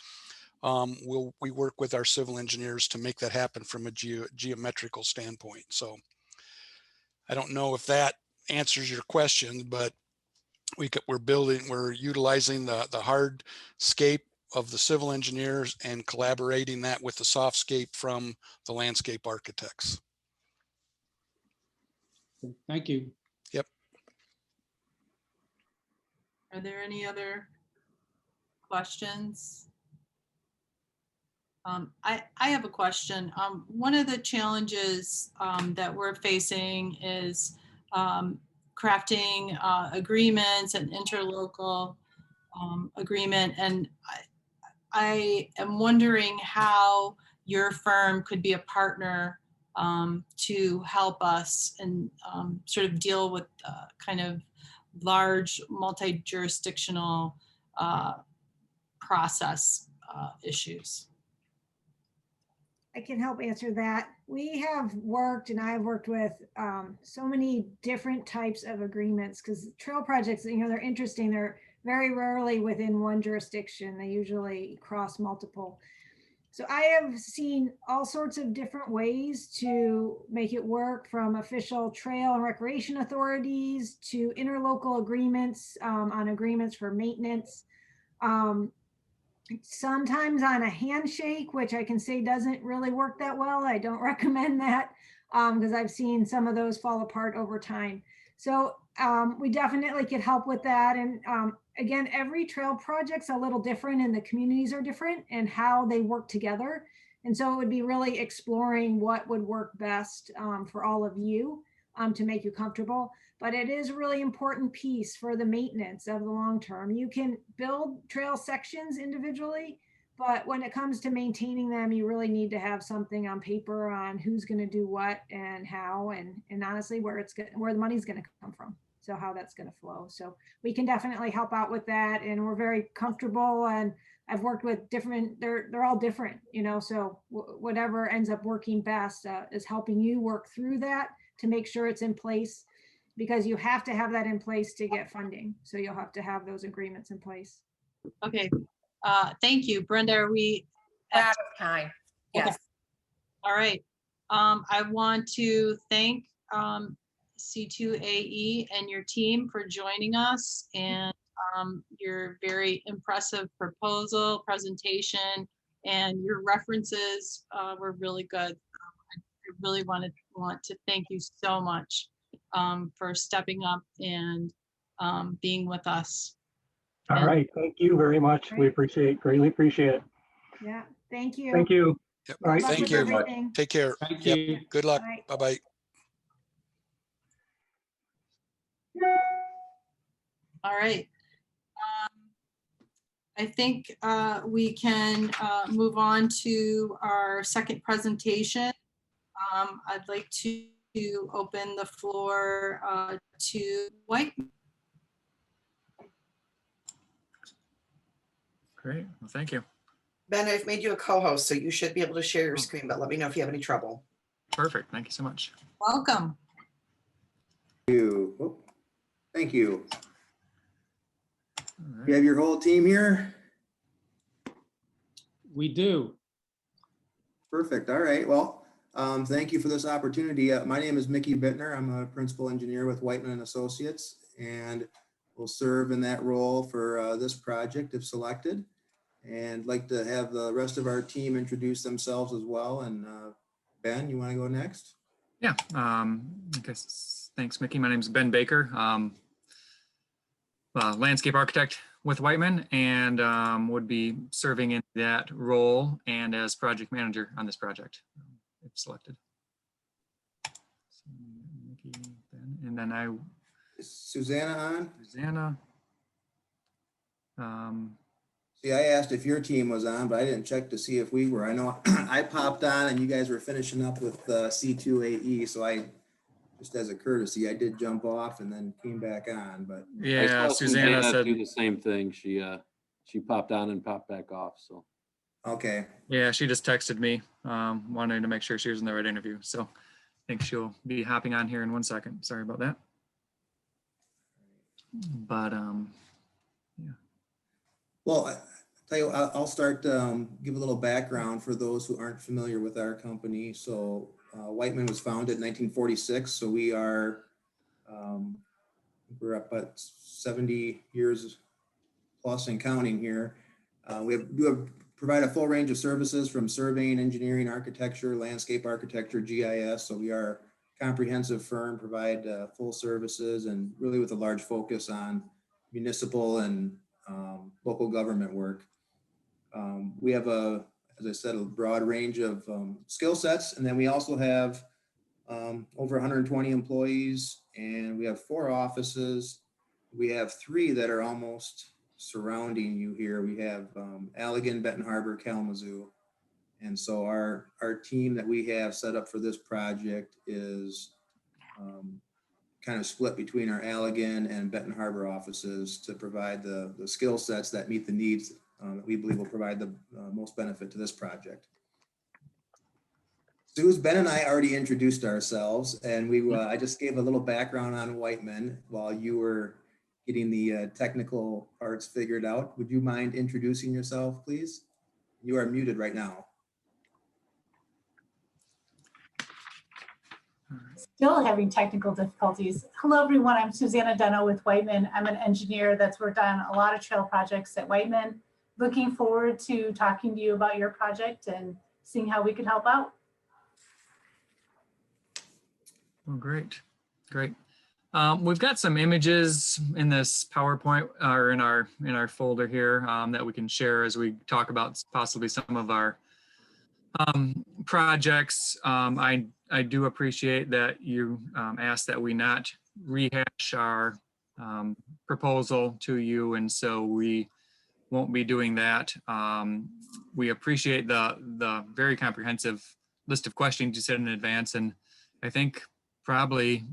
S11: We work with our civil engineers to make that happen from a geometrical standpoint. So I don't know if that answers your question, but we're utilizing the hardscape of the civil engineers and collaborating that with the softscape from the landscape architects.
S4: Thank you.
S11: Yep.
S3: Are there any other questions? I have a question. One of the challenges that we're facing is crafting agreements and interlocal agreement. And I am wondering how your firm could be a partner to help us and sort of deal with kind of large multi-jurisdictional process issues.
S12: I can help answer that. We have worked, and I've worked with so many different types of agreements because trail projects, they're interesting. They're very rarely within one jurisdiction. They usually cross multiple. So I have seen all sorts of different ways to make it work, from official trail and recreation authorities to interlocal agreements on agreements for maintenance. Sometimes on a handshake, which I can say doesn't really work that well. I don't recommend that because I've seen some of those fall apart over time. So we definitely could help with that. And again, every trail project's a little different and the communities are different and how they work together. And so it would be really exploring what would work best for all of you to make you comfortable. But it is a really important piece for the maintenance of the long term. You can build trail sections individually, But when it comes to maintaining them, you really need to have something on paper on who's going to do what and how, and honestly, where the money's going to come from. So how that's going to flow. So we can definitely help out with that. And we're very comfortable, and I've worked with different, they're all different, so whatever ends up working best is helping you work through that to make sure it's in place, because you have to have that in place to get funding. So you'll have to have those agreements in place.
S3: Okay, thank you. Brenda, are we
S8: Out of time.
S3: Okay.
S8: Yes.
S3: all right? I want to thank C2AE and your team for joining us, and your very impressive proposal presentation, and your references were really good. I really want to thank you so much for stepping up and being with us.
S9: All right, thank you very much. We greatly appreciate it.
S12: Yeah, thank you.
S9: Thank you.
S11: Yep.
S9: All right.
S12: Good luck
S11: Thank
S12: with
S11: you.
S12: everything.
S11: Take care.
S4: Thank
S11: Yep.
S4: you.
S11: Good luck.
S12: Bye.
S11: Bye-bye.
S3: All right. I think we can move on to our second presentation. I'd like to open the floor to White.
S15: Great. Well, thank you.
S5: Ben, I've made you a co-host, so you should be able to share your screen, but let me know if you have any trouble.
S15: Perfect. Thank you so much.
S3: Welcome.
S16: Oh, thank you.
S15: All right.
S16: You have your whole team here?
S4: We do.
S16: Perfect. All right. Well, thank you for this opportunity. My name is Mickey Bittner. I'm a principal engineer with Whiteman and Associates, and will serve in that role for this project if selected. And like to have the rest of our team introduce themselves as well. And Ben, you want to go next?
S15: Yeah. I guess, thanks, Mickey. My name is Ben Baker. Landscape architect with Whiteman, and would be serving in that role and as project manager on this project if selected. So, Mickey, Ben, and then
S16: Is Susanna on?
S15: Susanna.
S16: See, I asked if your team was on, but I didn't check to see if we were. I know I popped on and you guys were finishing up with C2AE. So I, just as a courtesy, I did jump off and then came back on, but
S13: I
S15: Yeah,
S13: saw
S15: Susanna said.
S13: do the same thing. She popped on and popped back off. So
S16: okay.
S15: Yeah, she just texted me, wanting to make sure she was in the right interview. So I think she'll be hopping on here in 1 second. Sorry about that. But yeah.
S16: Well, I tell you, I'll start, give a little background for those who aren't familiar with our company. So Whiteman was founded in 1946. So we are, we're up at 70 years plus and counting here. We provide a full range of services from surveying, engineering, architecture, landscape architecture, GIS. So we are a comprehensive firm, provide full services, and really with a large focus on municipal and local government work. We have as I said, a broad range of skill sets, and then we also have over 120 employees, and we have 4 offices. We have 3 that are almost surrounding you here. We have Allegan, Benton Harbor, Kalamazoo. And so our team that we have set up for this project is kind of split between our Allegan and Benton Harbor offices to provide the skill sets that meet the needs that we believe will provide the most benefit to this project. Suze, Ben and I already introduced ourselves, and I just gave a little background on Whiteman while you were getting the technical parts figured out. Would you mind introducing yourself, please? You are muted right now.
S17: Still having technical difficulties. Hello, everyone. I'm Susanna Dunno with Whiteman. I'm an engineer that's worked on a lot of trail projects at Whiteman. Looking forward to talking to you about your project and seeing how we can help out.
S15: Well, great. We've got some images in this PowerPoint or in our folder here that we can share as we talk about possibly some of our projects. I do appreciate that you asked that we not rehash our proposal to you, and so we won't be doing that. We appreciate the very comprehensive list of questions you said in advance, and I think probably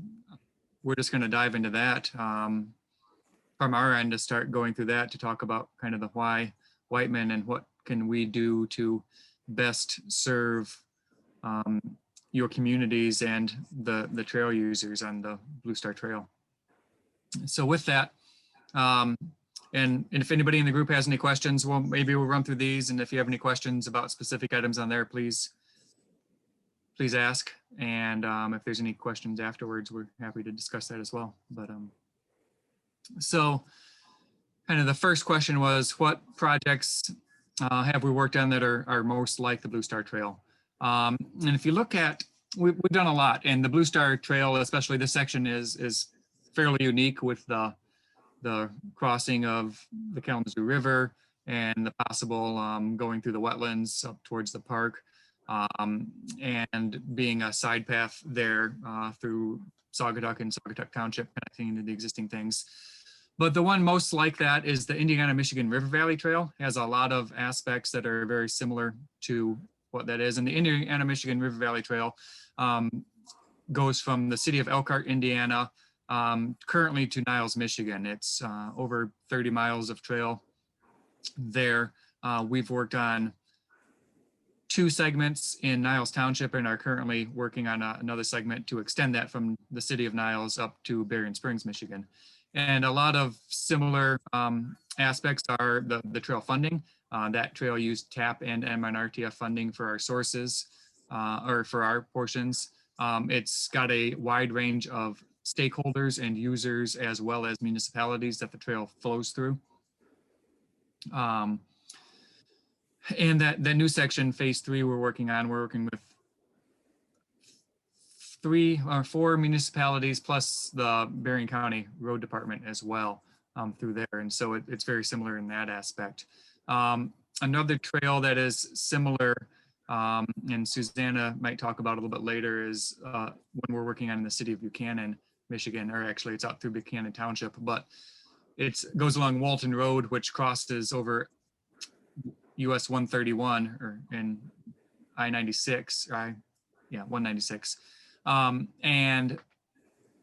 S15: we're just going to dive into that from our end to start going through that to talk about kind of the why Whiteman and what can we do to best serve your communities and the trail users on the Blue Star Trail. So with that, and if anybody in the group has any questions, well, maybe we'll run through these. And if you have any questions about specific items on there, please ask. And if there's any questions afterwards, we're happy to discuss that as well. But so kind of the first question was, what projects have we worked on that are most like the Blue Star Trail? And if you look at, we've done a lot, and the Blue Star Trail, especially this section, is fairly unique with the crossing of the Kalamazoo River and the possible going through the wetlands up towards the park, and being a side path there through Saugatuck and Saugatuck Township, connecting into the existing things. But the one most like that is the Indiana-Michigan River Valley Trail. It has a lot of aspects that are very similar to what that is. And the Indiana-Michigan River Valley Trail goes from the city of Elkhart, Indiana, currently to Niles, Michigan. It's over 30 miles of trail there. We've worked on 2 segments in Niles Township and are currently working on another segment to extend that from the city of Niles up to Berrien Springs, Michigan. And a lot of similar aspects are the trail funding. That trail used TAP and MNRTF funding for our sources, or for our portions. It's got a wide range of stakeholders and users, as well as municipalities that the trail flows through. And that new section, phase 3, we're working with 3 or 4 municipalities plus the Berrien County Road Department as well through there. And so it's very similar in that aspect. Another trail that is similar, and Susanna might talk about a little bit later, is when we're working on in the city of Buchanan, Michigan, or actually it's out through Buchanan Township, but it goes along Walton Road, which crosses over US 131 or in I-96, 196. And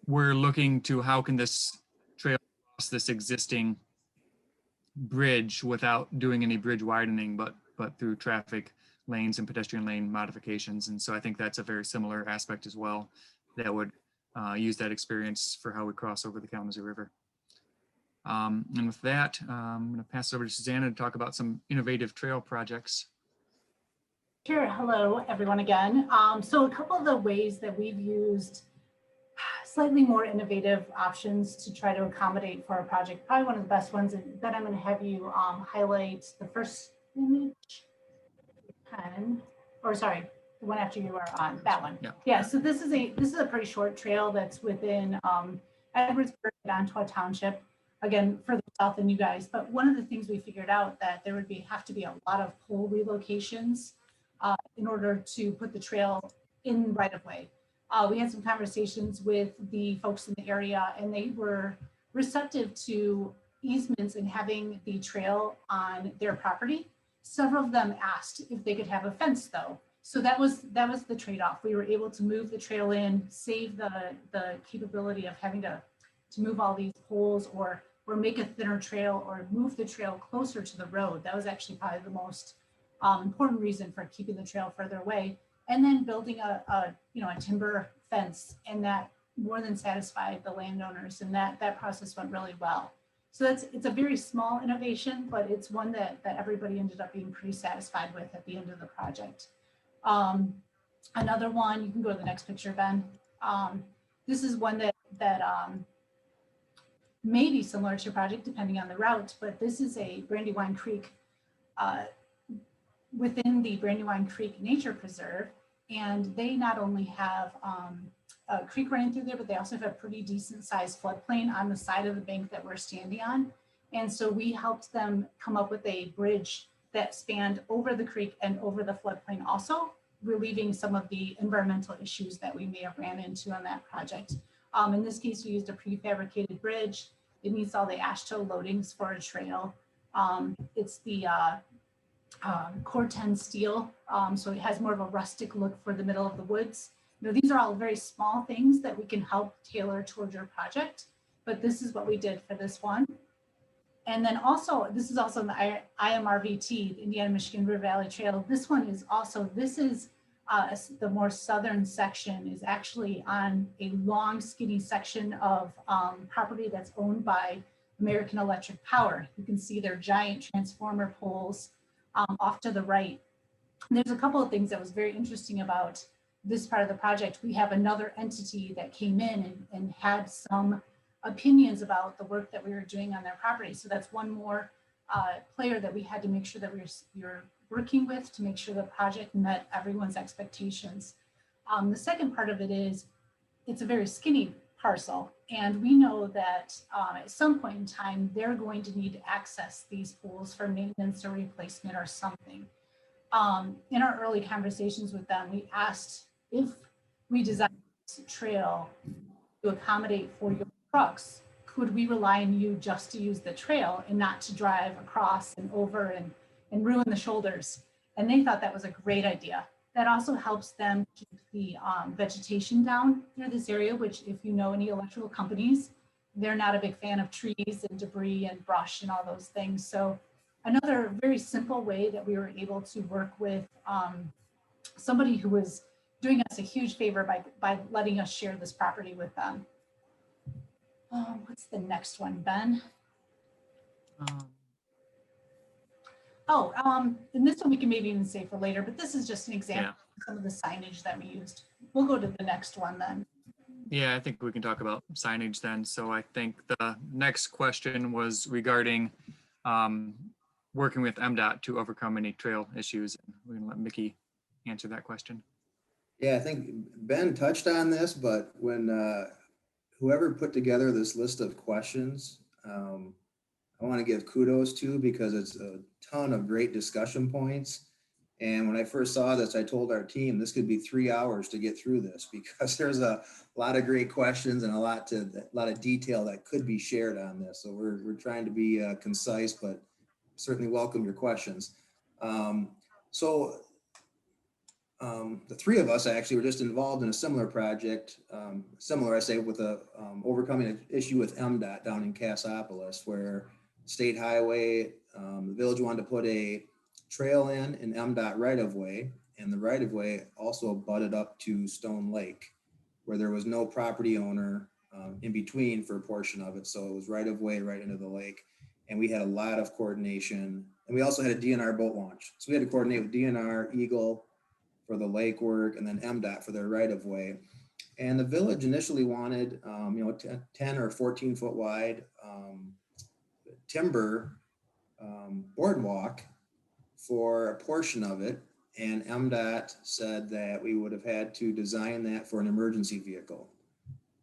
S15: we're looking to how can this trail cross this existing bridge without doing any bridge widening, but through traffic lanes and pedestrian lane modifications. And so I think that's a very similar aspect as well that would use that experience for how we cross over the Kalamazoo River. And with that, I'm going to pass it over to Susanna to talk about some innovative trail projects.
S17: Sure. Hello, everyone again. So a couple of the ways that we've used slightly more innovative options to try to accommodate for our project. Probably one of the best ones, and then I'm going to have you highlight the first image, 10, or sorry, the one after you are on, that one. Yeah, so this is a pretty short trail that's within Edwardsburg and Ontowa Township, again, further south than you guys. But one of the things we figured out that there would have to be a lot of pole relocations in order to put the trail in right of way. We had some conversations with the folks in the area, and they were receptive to easements and having the trail on their property. Several of them asked if they could have a fence though. So that was the trade-off. We were able to move the trail in, save the capability of having to move all these poles or make a thinner trail or move the trail closer to the road. That was actually probably the most important reason for keeping the trail further away. And then building a timber fence, and that more than satisfied the landowners, and that process went really well. So it's a very small innovation, but it's one that everybody ended up being pretty satisfied with at the end of the project. Another one, you can go to the next picture, Ben. This is one that may be similar to your project depending on the route, but this is a Brandywine Creek within the Brandywine Creek Nature Preserve. And they not only have a creek running through there, but they also have a pretty decent sized floodplain on the side of the bank that we're standing on. And so we helped them come up with a bridge that spanned over the creek and over the floodplain, also relieving some of the environmental issues that we may have ran into on that project. In this case, we used a prefabricated bridge. It meets all the AASHTO loadings for a trail. It's the Core 10 steel, so it has more of a rustic look for the middle of the woods. You know, these are all very small things that we can help tailor towards your project, but this is what we did for this one. And then also, this is also in the IMRVT, the Indiana Michigan River Valley Trail. This one is also, this is the more southern section is actually on a long skinny section of property that's owned by American Electric Power. You can see their giant transformer poles off to the right. And there's a couple of things that was very interesting about this part of the project. We have another entity that came in and had some opinions about the work that we were doing on their property. So that's one more player that we had to make sure that we're working with to make sure the project met everyone's expectations. The second part of it is it's a very skinny parcel, and we know that at some point in time they're going to need to access these pools for maintenance or replacement or something. In our early conversations with them, we asked if we designed this trail to accommodate for your trucks, could we rely on you just to use the trail and not to drive across and over and ruin the shoulders? And they thought that was a great idea. That also helps them keep the vegetation down through this area, which if you know any electrical companies, they're not a big fan of trees and debris and brush and all those things. So another very simple way that we were able to work with somebody who was doing us a huge favor by letting us share this property with them. What's the next one, Ben? And this one we can maybe even save for later, but this is just an example of some of the signage that we used. We'll go to the next one then.
S15: Yeah, I think we can talk about signage then. So I think the next question was regarding working with MDOT to overcome any trail issues. We're gonna let Mickey answer that question.
S16: Yeah, I think Ben touched on this, but when whoever put together this list of questions, I want to give kudos to, because it's a ton of great discussion points. And when I first saw this, I told our team this could be 3 hours to get through this, because there's a lot of great questions and a lot of detail that could be shared on this. So we're trying to be concise, but certainly welcome your questions. The three of us actually were just involved in a similar project, I say, with overcoming an issue with MDOT down in Cassopolis, where state highway, the village wanted to put a trail in MDOT right of way, and the right of way also butted up to Stone Lake, where there was no property owner in between for a portion of it. So it was right of way right into the lake. And we had a lot of coordination, and we also had a DNR boat launch. So we had to coordinate with DNR, Eagle for the lake work, and then MDOT for their right of way. And the village initially wanted, 10 or 14 foot wide timber boardwalk for a portion of it. And MDOT said that we would have had to design that for an emergency vehicle.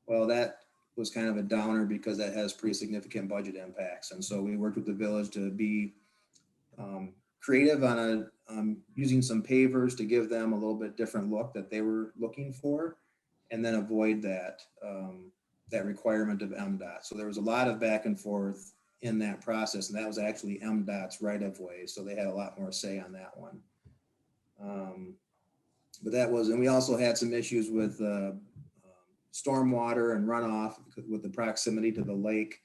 S16: Well, that was kind of a downer, because that has pretty significant budget impacts. And so we worked with the village to be creative on using some pavers to give them a little bit different look that they were looking for, and then avoid that requirement of MDOT. So there was a lot of back and forth in that process, and that was actually MDOT's right of way. So they had a lot more say on that one. And we also had some issues with stormwater and runoff with the proximity to the lake.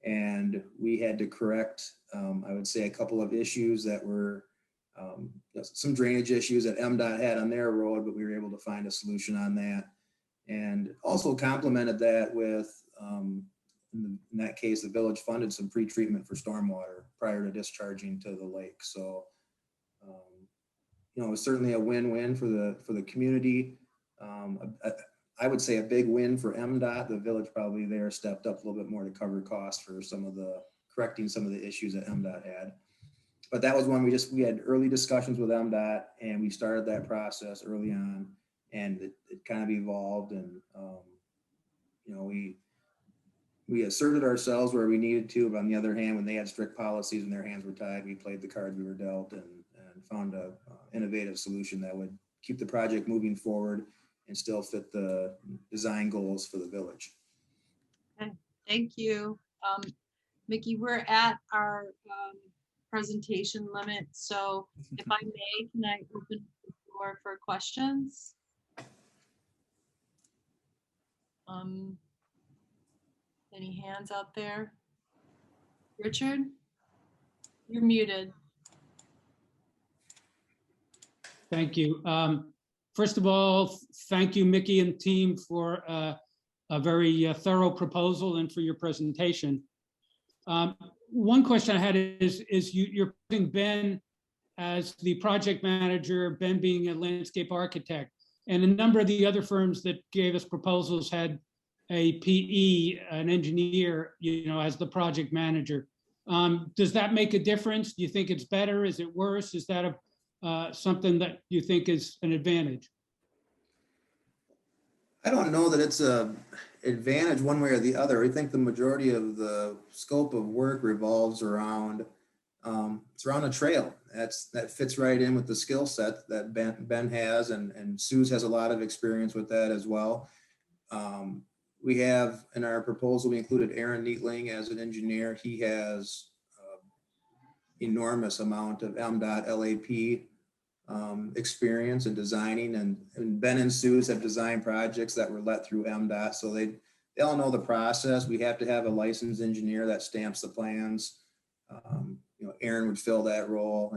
S16: And we had to correct, I would say, a couple of issues that were some drainage issues that MDOT had on their road, but we were able to find a solution on that. And also complemented that with, in that case, the village funded some pre-treatment for stormwater prior to discharging to the lake. So, it was certainly a win-win for the community. I would say a big win for MDOT. The village probably there stepped up a little bit more to cover costs for correcting some of the issues that MDOT had. But that was one we had early discussions with MDOT, and we started that process early on, and it kind of evolved. And, we asserted ourselves where we needed to, but on the other hand, when they had strict policies and their hands were tied, we played the cards we were dealt and found a innovative solution that would keep the project moving forward and still fit the design goals for the village.
S3: Okay, thank you. Mickey, we're at our presentation limit. So if I may, can I open the floor for questions? Any hands out there? Richard, you're muted.
S4: Thank you. First of all, thank you, Mickey and team, for a very thorough proposal and for your presentation. One question I had is you're putting Ben as the project manager, Ben being a landscape architect, and a number of the other firms that gave us proposals had a PE, an engineer, as the project manager. Does that make a difference? Do you think it's better? Is it worse? Is that something that you think is an advantage?
S16: I don't know that it's a advantage one way or the other. I think the majority of the scope of work revolves around it's around a trail. That fits right in with the skill set that Ben has, and Suze has a lot of experience with that as well. We have in our proposal, we included Aaron Neatling as an engineer. He has enormous amount of MDOT LAP experience in designing, and Ben and Suze have designed projects that were let through MDOT, so they all know the process. We have to have a licensed engineer that stamps the plans. Aaron would fill that role,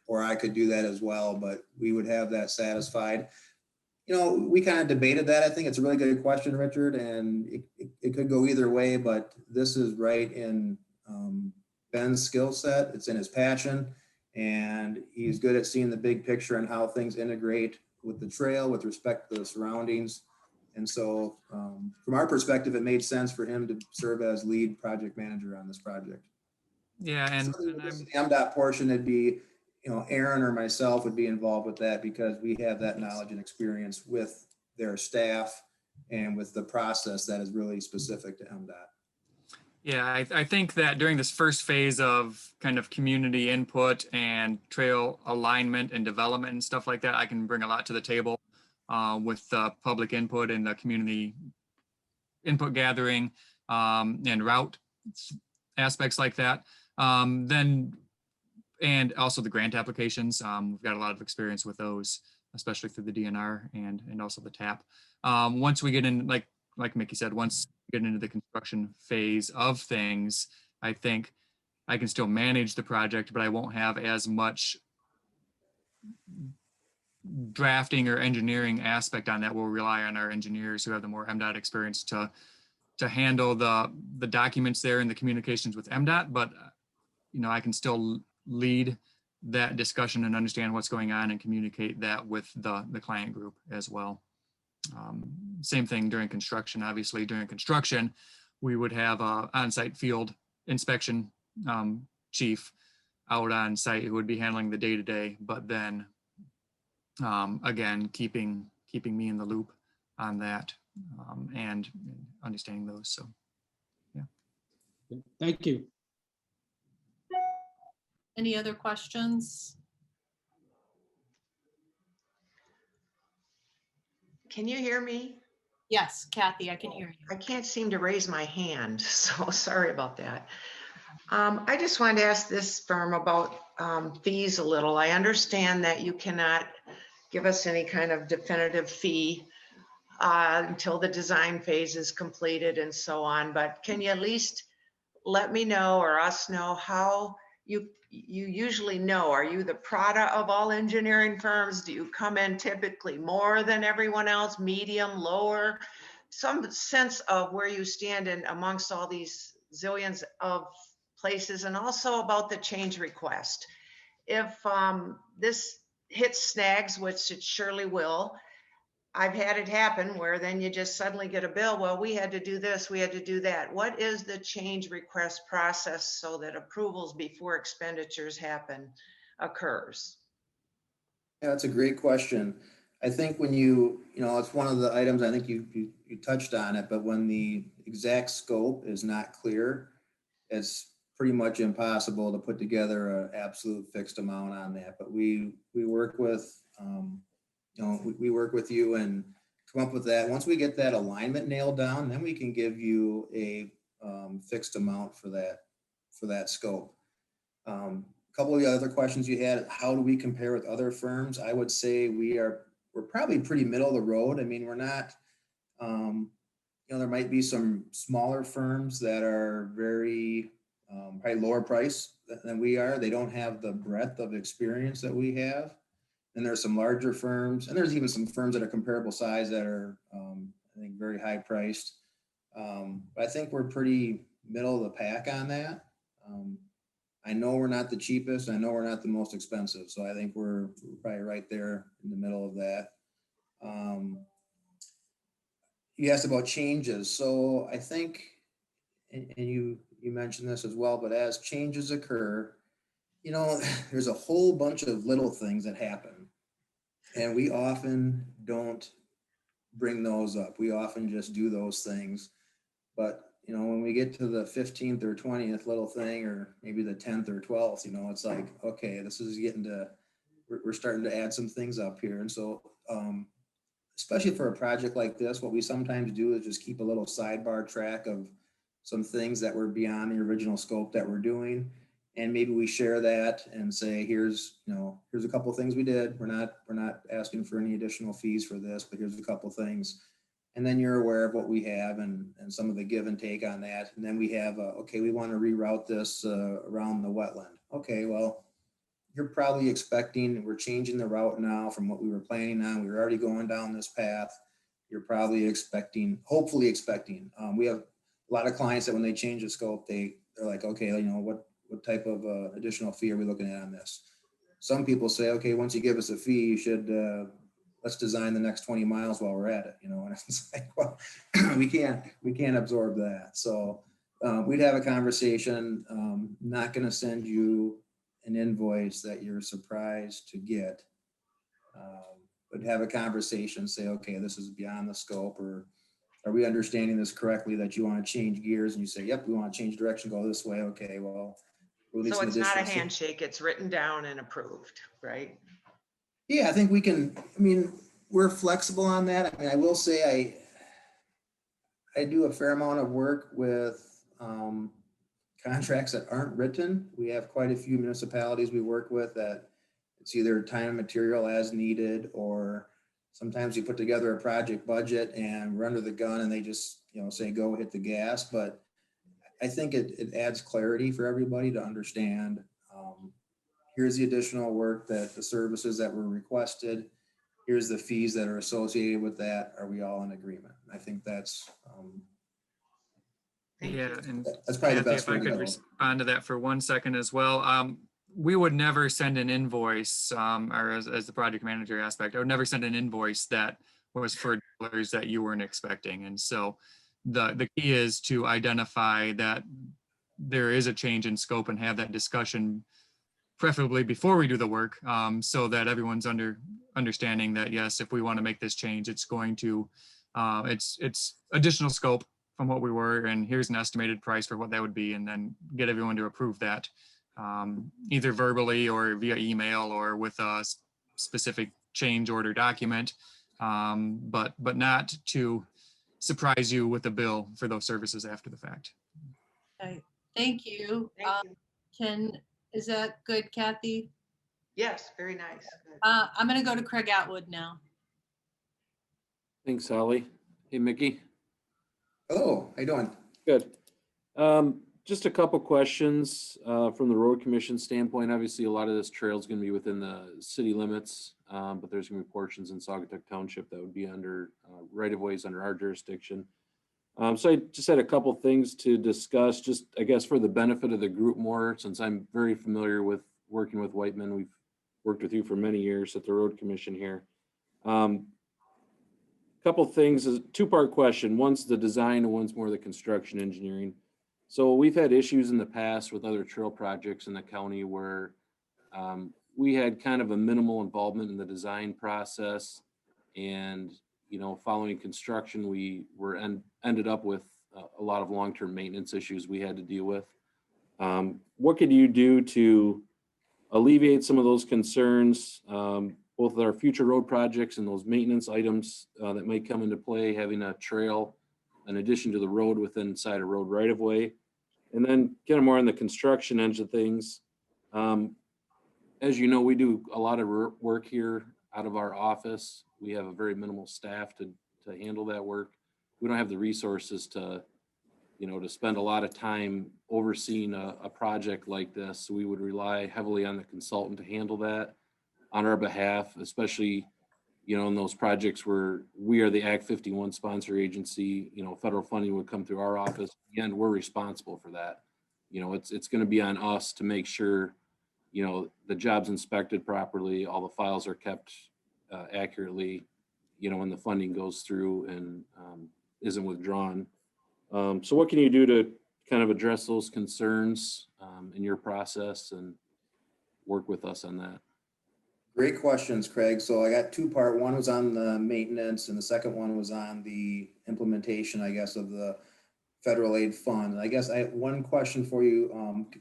S16: or I could do that as well, but we would have that satisfied. We kind of debated that. I think it's a really good question, Richard, and it could go either way, but this is right in Ben's skill set. It's in his passion, and he's good at seeing the big picture and how things integrate with the trail with respect to the surroundings. And so from our perspective, it made sense for him to serve as lead project manager on this project.
S15: Yeah, and
S16: the MDOT portion, it'd be, Aaron or myself would be involved with that because we have that knowledge and experience with their staff and with the process that is really specific to MDOT.
S15: yeah, I think that during this first phase of kind of community input and trail alignment and development and stuff like that, I can bring a lot to the table with the public input and the community input gathering and route aspects like that. And also the grant applications. We've got a lot of experience with those, especially through the DNR and also the TAP. Once we get in, like Mickey said, once we get into the construction phase of things, I think I can still manage the project, but I won't have as much drafting or engineering aspect on that. We'll rely on our engineers who have the more MDOT experience to handle the documents there and the communications with MDOT, but I can still lead that discussion and understand what's going on and communicate that with the client group as well. Same thing during construction. Obviously, during construction, we would have an on-site field inspection chief out on site who would be handling the day-to-day, but then again, keeping me in the loop on that and understanding those. So, yeah.
S4: Thank you.
S3: Any other questions?
S5: Can you hear me?
S3: Yes, Kathy, I can hear you.
S5: I can't seem to raise my hand, so sorry about that. I just wanted to ask this firm about fees a little. I understand that you cannot give us any kind of definitive fee until the design phase is completed and so on, but can you at least let me know or us know how you usually know? Are you the Prada of all engineering firms? Do you come in typically more than everyone else, medium, lower? Some sense of where you stand in amongst all these zillions of places, and also about the change request. If this hits snags, which it surely will, I've had it happen where then you just suddenly get a bill. Well, we had to do this, we had to do that. What is the change request process so that approvals before expenditures happen occurs?
S16: Yeah, that's a great question. I think when it's one of the items, I think you touched on it, but when the exact scope is not clear, it's pretty much impossible to put together an absolute fixed amount on that. But we work with, we work with you and come up with that. Once we get that alignment nailed down, then we can give you a fixed amount for that scope. A couple of the other questions you had, how do we compare with other firms? I would say we're probably pretty middle of the road. I mean, we're not, there might be some smaller firms that are very probably lower price than we are. They don't have the breadth of experience that we have. And there's some larger firms, and there's even some firms that are comparable size that are, I think, very high priced. But I think we're pretty middle of the pack on that. I know we're not the cheapest. I know we're not the most expensive. So I think we're probably right there in the middle of that. You asked about changes. So I think, and you mentioned this as well, but as changes occur, there's a whole bunch of little things that happen. And we often don't bring those up. We often just do those things. But when we get to the 15th or 20th little thing, or maybe the 10th or 12th, it's like, okay, this is getting to, we're starting to add some things up here. And so, especially for a project like this, what we sometimes do is just keep a little sidebar track of some things that were beyond the original scope that we're doing. And maybe we share that and say, here's a couple of things we did. We're not asking for any additional fees for this, but here's a couple of things. And then you're aware of what we have and some of the give and take on that. And then we have, okay, we want to reroute this around the wetland. Okay, well, you're probably expecting, we're changing the route now from what we were planning on. We were already going down this path. You're probably hopefully expecting. We have a lot of clients that when they change the scope, they're like, okay, what type of additional fee are we looking at on this? Some people say, okay, once you give us a fee, you should, let's design the next 20 miles while we're at it, and it's like, well, we can't absorb that. So we'd have a conversation, not going to send you an invoice that you're surprised to get, but have a conversation, say, okay, this is beyond the scope, or are we understanding this correctly that you want to change gears? And you say, yep, we want to change direction, go this way. Okay, well, we'll need
S5: So
S16: some
S5: it's not a
S16: additional-
S5: handshake, it's written down and approved, right?
S16: Yeah, I think we can, we're flexible on that. I will say I do a fair amount of work with contracts that aren't written. We have quite a few municipalities we work with that it's either time and material as needed, or sometimes you put together a project budget and we're under the gun and they just, say, go hit the gas. But I think it adds clarity for everybody to understand. Here's the additional work, that the services that were requested. Here's the fees that are associated with that. Are we all in agreement? I think that's
S15: Yeah, and
S16: that's probably the
S15: Kathy,
S16: best
S15: if I
S16: way to
S15: could
S16: go.
S15: respond to that for 1 second as well. We would never send an invoice, or as the project manager aspect, I would never send an invoice that was for dollars that you weren't expecting. And so the key is to identify that there is a change in scope and have that discussion preferably before we do the work, so that everyone's understanding that, yes, if we want to make this change, it's going to, it's additional scope from what we were, and here's an estimated price for what that would be, and then get everyone to approve that, either verbally or via email or with a specific change order document, but not to surprise you with a bill for those services after the fact.
S3: Okay, thank you.
S5: Thank you.
S3: Is that good, Kathy?
S5: Yes, very nice. Good.
S3: I'm gonna go to Craig Atwood now.
S13: Thanks, Holly. Hey, Mickey.
S16: Hello, how you doing?
S13: Good. Just a couple questions from the road commission standpoint. Obviously, a lot of this trail is going to be within the city limits, but there's going to be portions in Saugatuck Township that would be under right-of-ways under our jurisdiction. So I just had a couple things to discuss, just I guess for the benefit of the group more, since I'm very familiar with working with Whiteman. We've worked with you for many years at the road commission here. Couple things, is a two-part question. One's the design and one's more the construction engineering. So we've had issues in the past with other trail projects in the county where we had kind of a minimal involvement in the design process, and following construction, we ended up with a lot of long-term maintenance issues we had to deal with. What could you do to alleviate some of those concerns, both with our future road projects and those maintenance items that might come into play, having a trail in addition to the road within inside a road right of way? And then kind of more on the construction end of things, As you know, we do a lot of work here out of our office. We have a very minimal staff to handle that work. We don't have the resources to, to spend a lot of time overseeing a project like this. So we would rely heavily on the consultant to handle that on our behalf, especially, in those projects where we are the Act 51 sponsor agency. Federal funding would come through our office, and we're responsible for that. It's going to be on us to make sure, the job's inspected properly, all the files are kept accurately, when the funding goes through and isn't withdrawn. So what can you do to kind of address those concerns in your process and work with us on that?
S16: Great questions, Craig. So I got two-part. One was on the maintenance and the second one was on the implementation, I guess, of the federal aid fund. I guess I have one question for you.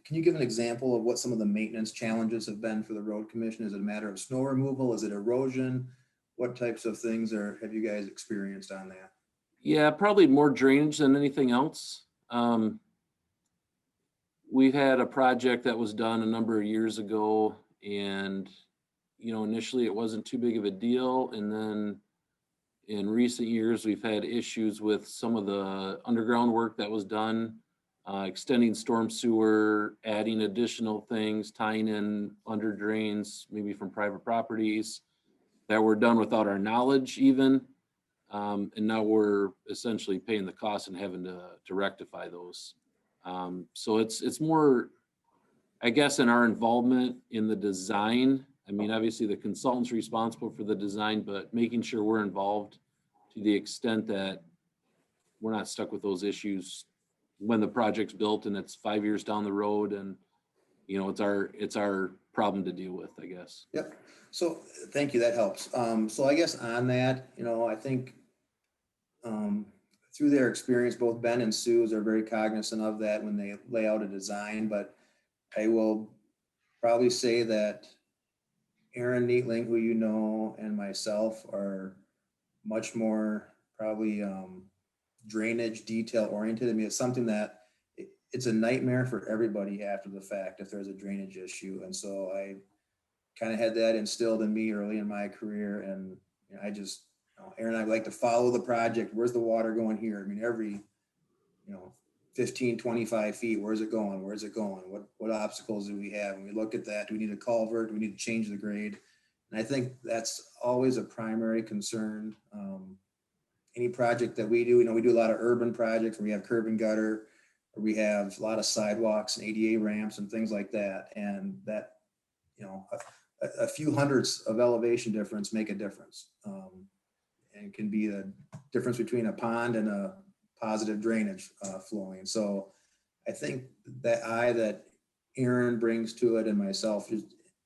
S16: Can you give an example of what some of the maintenance challenges have been for the road commission? Is it a matter of snow removal? Is it erosion? What types of things have you guys experienced on that?
S13: Yeah, probably more drainage than anything else. We've had a project that was done a number of years ago, and initially it wasn't too big of a deal, and then in recent years we've had issues with some of the underground work that was done, extending storm sewer, adding additional things, tying in under drains, maybe from private properties that were done without our knowledge even. And now we're essentially paying the cost and having to rectify those. So it's more, I guess, in our involvement in the design. I mean, obviously the consultant's responsible for the design, but making sure we're involved to the extent that we're not stuck with those issues when the project's built and it's 5 years down the road, and it's our problem to deal with, I guess.
S16: Yep. So thank you. That helps. So I guess on that, I think through their experience, both Ben and Suze are very cognizant of that when they lay out a design, but I will probably say that Aaron Neatling, who and myself are much more probably drainage detail oriented. I mean, it's something that it's a nightmare for everybody after the fact if there's a drainage issue. And so I kind of had that instilled in me early in my career. And I just, Aaron and I like to follow the project. Where's the water going here? I mean, every, 15, 25 feet, where's it going? Where's it going? What obstacles do we have? And we look at that. Do we need a culvert? Do we need to change the grade? And I think that's always a primary concern. Any project that we do, we do a lot of urban projects where we have curb and gutter, or we have a lot of sidewalks and ADA ramps and things like that. And that, a few hundredths of elevation difference make a difference. And can be the difference between a pond and a positive drainage flowing. So I think that Aaron brings to it and myself,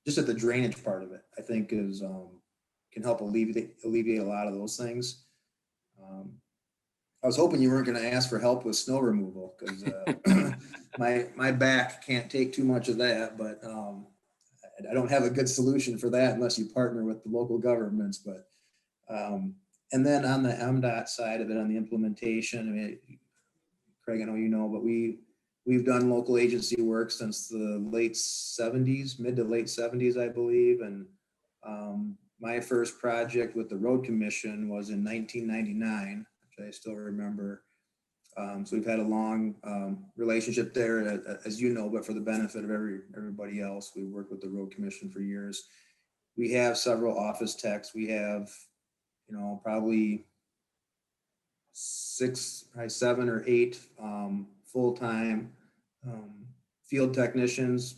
S16: just at the drainage part of it, I think is can help alleviate a lot of those things. I was hoping you weren't going to ask for help with snow removal because my back can't take too much of that, but I don't have a good solution for that unless you partner with the local governments. But and then on the MDOT side of it, on the implementation, I mean, Craig, I know but we've done local agency work since the late 70s, mid to late 70s, I believe. And my first project with the Road Commission was in 1999, which I still remember. So we've had a long relationship there, as you know, but for the benefit of everybody else, we worked with the Road Commission for years. We have several office techs. We have, probably 7 or 8 full-time field technicians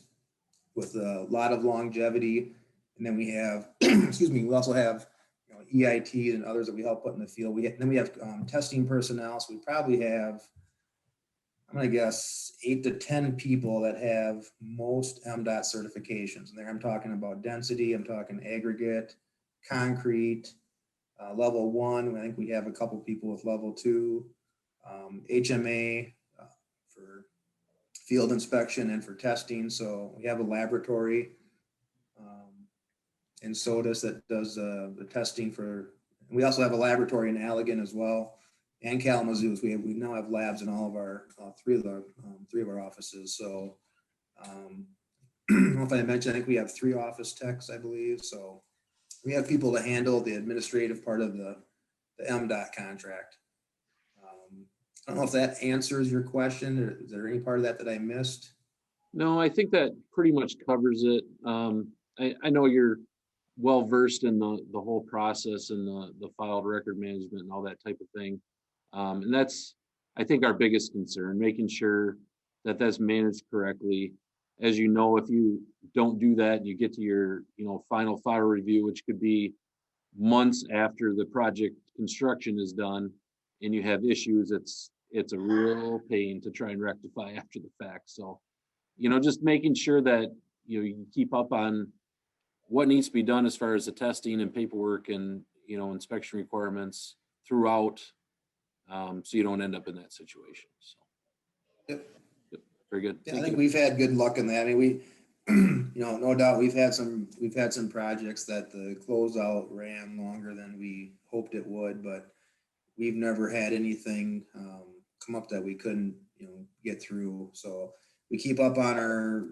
S16: with a lot of longevity. And then we have, we also have EIT and others that we help put in the field. Then we have testing personnel. So we probably have, I'm going to guess, 8 to 10 people that have most MDOT certifications. And there I'm talking about density, I'm talking aggregate, concrete, level 1. I think we have a couple people with level 2, HMA for field inspection and for testing. So we have a laboratory in SOTUS that does the testing for, and we also have a laboratory in Allegan as well, and Kalamazoo. We now have labs in all of our three of our offices. So don't know if I mentioned, I think we have 3 office techs, I believe. So we have people to handle the administrative part of the MDOT contract. I don't know if that answers your question. Or is there any part of that that I missed?
S13: No, I think that pretty much covers it. I know you're well versed in the whole process and the filed record management and all that type of thing. And that's, I think, our biggest concern, making sure that that's managed correctly. As you know, if you don't do that and you get to your, final file review, which could be months after the project construction is done, and you have issues, it's a real pain to try and rectify after the fact. So, just making sure that, you can keep up on what needs to be done as far as the testing and paperwork and, inspection requirements throughout, so you don't end up in that situation. So.
S16: Yep.
S13: Very good.
S16: Yeah, I think we've had good luck in that. I mean, we, no doubt we've had some projects that the closeout ran longer than we hoped it would, but we've never had anything come up that we couldn't, get through. So we keep up on our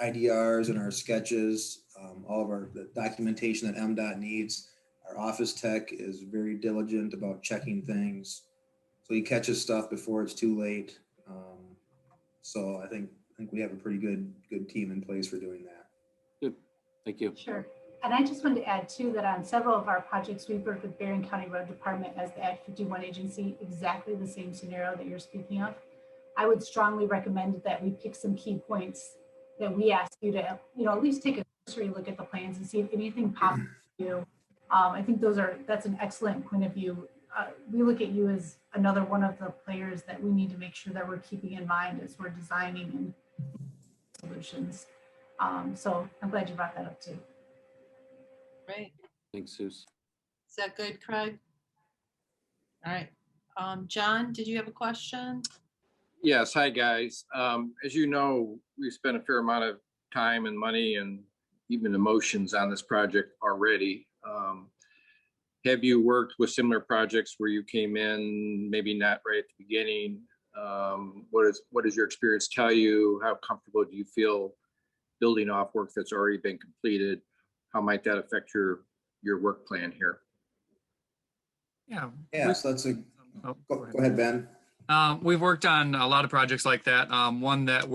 S16: IDRs and our sketches, all of the documentation that MDOT needs. Our office tech is very diligent about checking things, so he catches stuff before it's too late. So I think we have a pretty good team in place for doing that.
S13: Good. Thank you.
S17: Sure. And I just wanted to add too, that on several of our projects, we've worked with Berrien County Road Department as the Act 51 agency, exactly the same scenario that you're speaking of. I would strongly recommend that we pick some key points that we ask you to, at least take a cursory look at the plans and see if anything pops to you. I think that's an excellent point of view. We look at you as another one of the players that we need to make sure that we're keeping in mind as we're designing and solutions. So I'm glad you brought that up too.
S3: Great.
S13: Thanks, Suze.
S3: Is that good, Craig? All right. John, did you have a question?
S7: Yes, hi, guys. As you know, we spent a fair amount of time and money and even emotions on this project already. Have you worked with similar projects where you came in, maybe not right at the beginning? What does your experience tell you? How comfortable do you feel building off work that's already been completed? How might that affect your work plan here?
S15: Yeah.
S16: Yeah, so that's go ahead, Ben.
S15: We've worked on a lot of projects like that. One that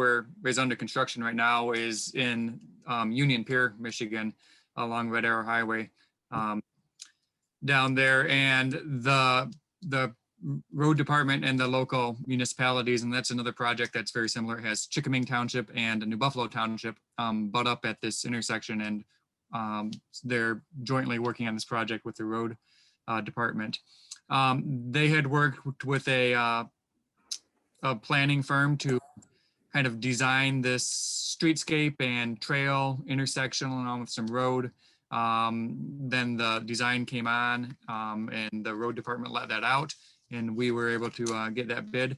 S15: is under construction right now is in Union Pier, Michigan, along Red Arrow Highway down there. And the road department and the local municipalities, and that's another project that's very similar. It has Chickaming Township and New Buffalo Township butt up at this intersection, and they're jointly working on this project with the road department. They had worked with a planning firm to kind of design this streetscape and trail intersection along with some road. Then the design came on and the road department let that out, and we were able to get that bid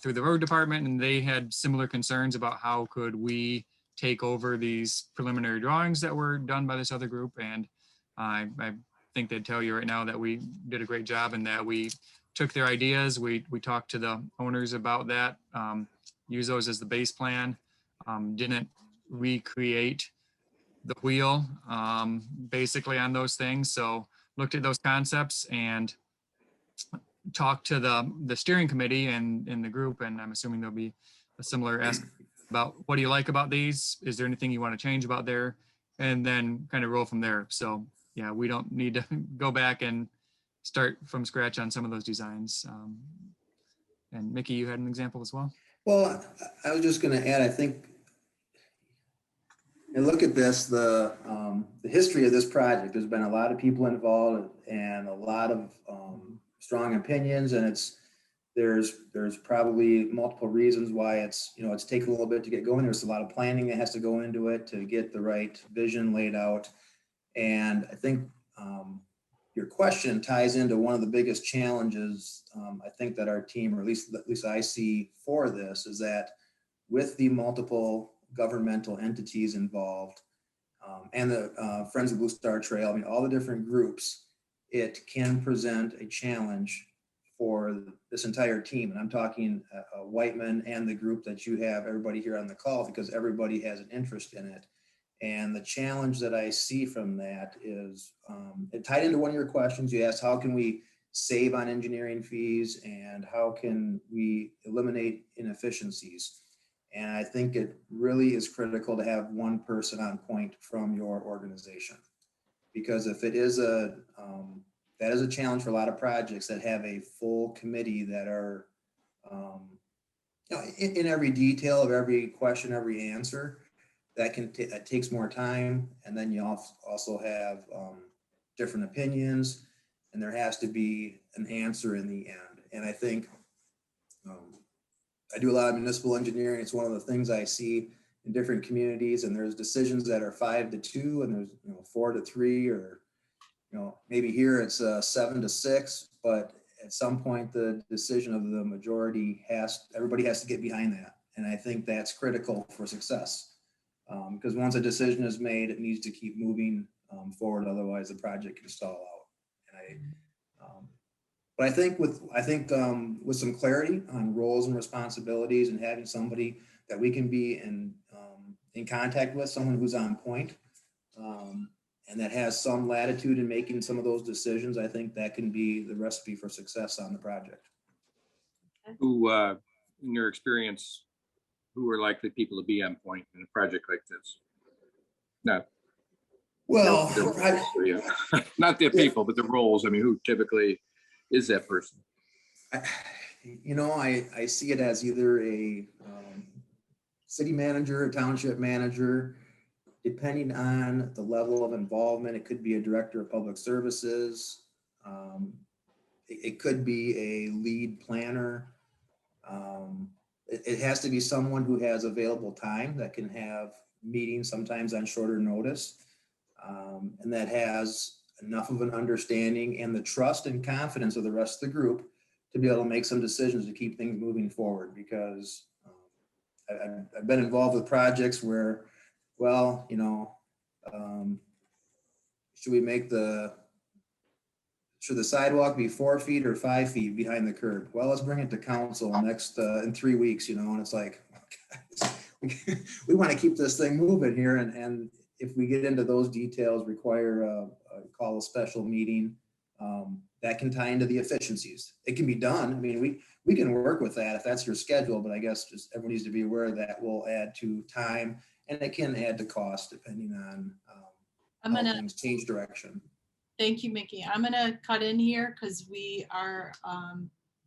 S15: through the road department, and they had similar concerns about how could we take over these preliminary drawings that were done by this other group. And I think they'd tell you right now that we did a great job and that we took their ideas. We talked to the owners about that, use those as the base plan, didn't recreate the wheel basically on those things. So looked at those concepts and talked to the steering committee and in the group, and I'm assuming there'll be a similar ask about what do you like about these? Is there anything you want to change about there? And then kind of roll from there. So yeah, we don't need to go back and start from scratch on some of those designs. And Mickey, you had an example as well?
S16: Well, I was just going to add, I think, and look at this, the history of this project. There's been a lot of people involved and a lot of strong opinions, and there's probably multiple reasons why it's taken a little bit to get going. There's a lot of planning that has to go into it to get the right vision laid out. And I think your question ties into one of the biggest challenges I think that our team, or at least I see for this, is that with the multiple governmental entities involved and the Friends of Blue Star Trail, I mean, all the different groups, it can present a challenge for this entire team. And I'm talking Whiteman and the group that you have, everybody here on the call, because everybody has an interest in it. And the challenge that I see from that is, it tied into one of your questions. You asked, how can we save on engineering fees and how can we eliminate inefficiencies? And I think it really is critical to have one person on point from your organization. Because if it is that is a challenge for a lot of projects that have a full committee that are, in every detail of every question, every answer, that takes more time. And then you also have different opinions, and there has to be an answer in the end. And I think I do a lot of municipal engineering. It's one of the things I see in different communities, and there's decisions that are 5-2, and there's 4-3, or maybe here it's 7-6. But at some point, the decision of the majority everybody has to get behind that, and I think that's critical for success. Because once a decision is made, it needs to keep moving forward. Otherwise, the project can stall out. But I think with some clarity on roles and responsibilities, and having somebody that we can be in contact with, someone who's on point, and that has some latitude in making some of those decisions, I think that can be the recipe for success on the project.
S7: Who, in your experience, who are likely people to be on point in a project like this?
S16: Well,
S7: not the people, but the roles. I mean, who typically is that person?
S16: I see it as either a city manager, a township manager, depending on the level of involvement. It could be a director of public services. It could be a lead planner. It has to be someone who has available time, that can have meetings sometimes on shorter notice, and that has enough of an understanding and the trust and confidence of the rest of the group to be able to make some decisions to keep things moving forward. Because I've been involved with projects where, should the sidewalk be 4 feet or 5 feet behind the curb? Well, let's bring it to council next in 3 weeks, and it's like, we want to keep this thing moving here. And if we get into those details, require call a special meeting, that can tie into the efficiencies. It can be done. I mean, we can work with that if that's your schedule, but I guess just everyone needs to be aware that will add to time, and it can add to cost depending on how things change direction.
S3: Thank you, Mickey. I'm gonna cut in here because we are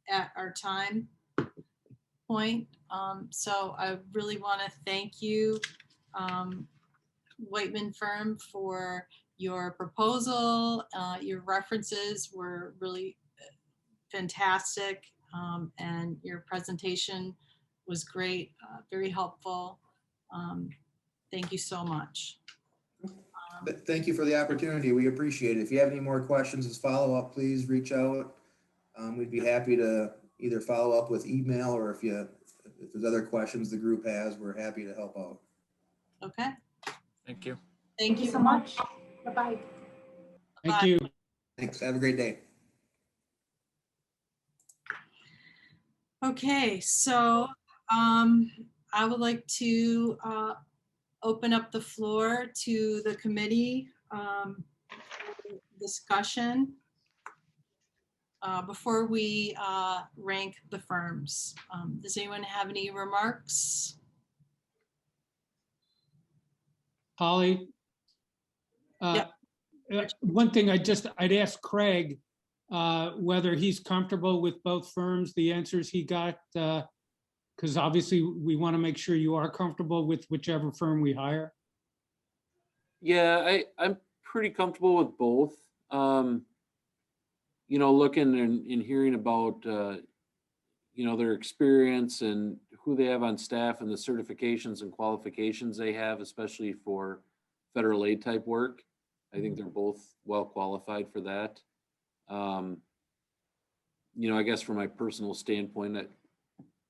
S3: at our time point. So I really want to thank you, Whiteman Firm, for your proposal. Your references were really fantastic, and your presentation was great, very helpful. Thank you so much.
S16: Thank you for the opportunity. We appreciate it. If you have any more questions as follow-up, please reach out. We'd be happy to either follow up with email, or if there's other questions the group has, we're happy to help out.
S3: Okay.
S15: Thank you.
S3: Thank you
S17: so much. Bye-bye.
S4: Thank you.
S16: Thanks. Have a great day.
S3: Okay, so I would like to open up the floor to the committee discussion before we rank the firms. Does anyone have any remarks?
S4: Holly? One thing I'd ask Craig whether he's comfortable with both firms, the answers he got, because obviously we want to make sure you are comfortable with whichever firm we hire.
S13: Yeah, I'm pretty comfortable with both. Looking and hearing about, their experience and who they have on staff and the certifications and qualifications they have, especially for federal aid type work. I think they're both well qualified for that. I guess from my personal standpoint, that,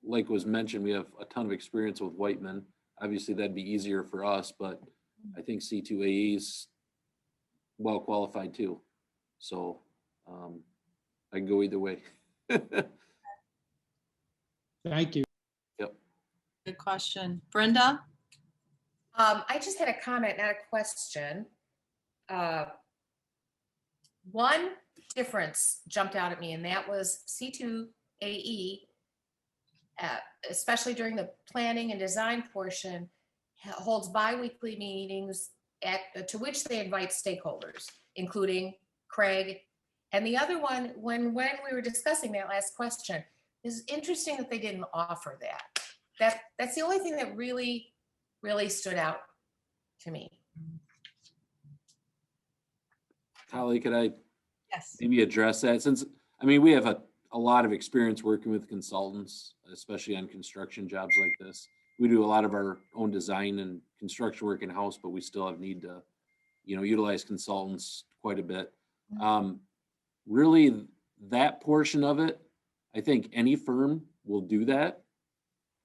S13: like was mentioned, we have a ton of experience with Whiteman. Obviously, that'd be easier for us, but I think C2AE is well qualified too. So I can go either way.
S4: Thank you.
S3: Good question. Brenda?
S8: I just had a comment, not a question. One difference jumped out at me, and that was C2AE, especially during the planning and design portion, holds bi-weekly meetings to which they invite stakeholders, including Craig. And the other one, when we were discussing that last question, is interesting that they didn't offer that. That's the only thing that really, really stood out to me.
S13: Holly, could I
S3: Yes.
S13: maybe address that? Since, I mean, we have a lot of experience working with consultants, especially on construction jobs like this. We do a lot of our own design and construction work in-house, but we still have need to, utilize consultants quite a bit. Really, that portion of it, I think any firm will do that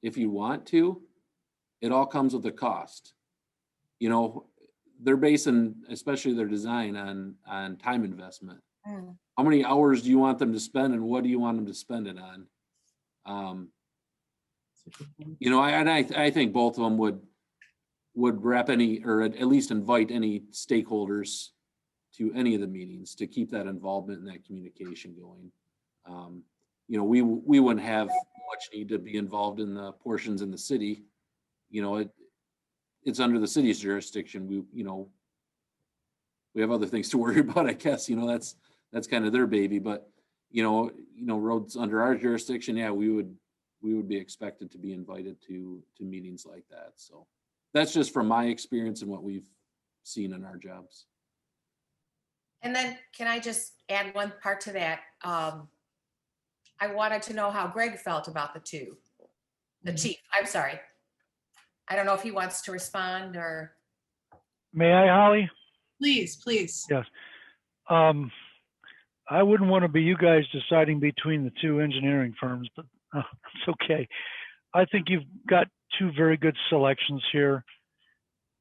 S13: if you want to. It all comes with a cost. They're basing, especially their design, on time investment. How many hours do you want them to spend, and what do you want them to spend it on? I think both of them would wrap any, or at least invite any stakeholders to any of the meetings to keep that involvement and that communication going. We wouldn't have much need to be involved in the portions in the city. It's under the city's jurisdiction. We have other things to worry about, I guess. That's kind of their baby. But roads under our jurisdiction, yeah, we would be expected to be invited to meetings like that. So that's just from my experience and what we've seen in our jobs.
S8: And then can I just add one part to that? I wanted to know how Greg felt about the chief, I'm sorry. I don't know if he wants to respond or.
S18: May I, Holly?
S3: Please, please.
S18: Yes. I wouldn't want to be you guys deciding between the two engineering firms, but it's okay. I think you've got two very good selections here.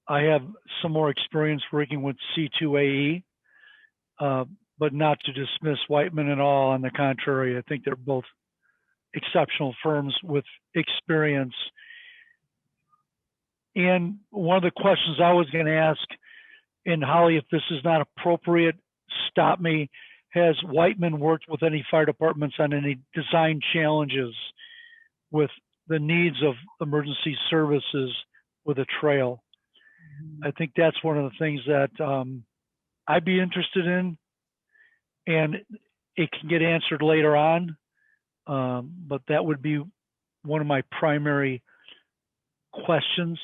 S18: I have some more experience working with C2AE, but not to dismiss Whiteman at all. On the contrary, I think they're both exceptional firms with experience. And one of the questions I was going to ask, and Holly, if this is not appropriate, stop me. Has Whiteman worked with any fire departments on any design challenges with the needs of emergency services with a trail? I think that's one of the things that I'd be interested in, and it can get answered later on, but that would be one of my primary questions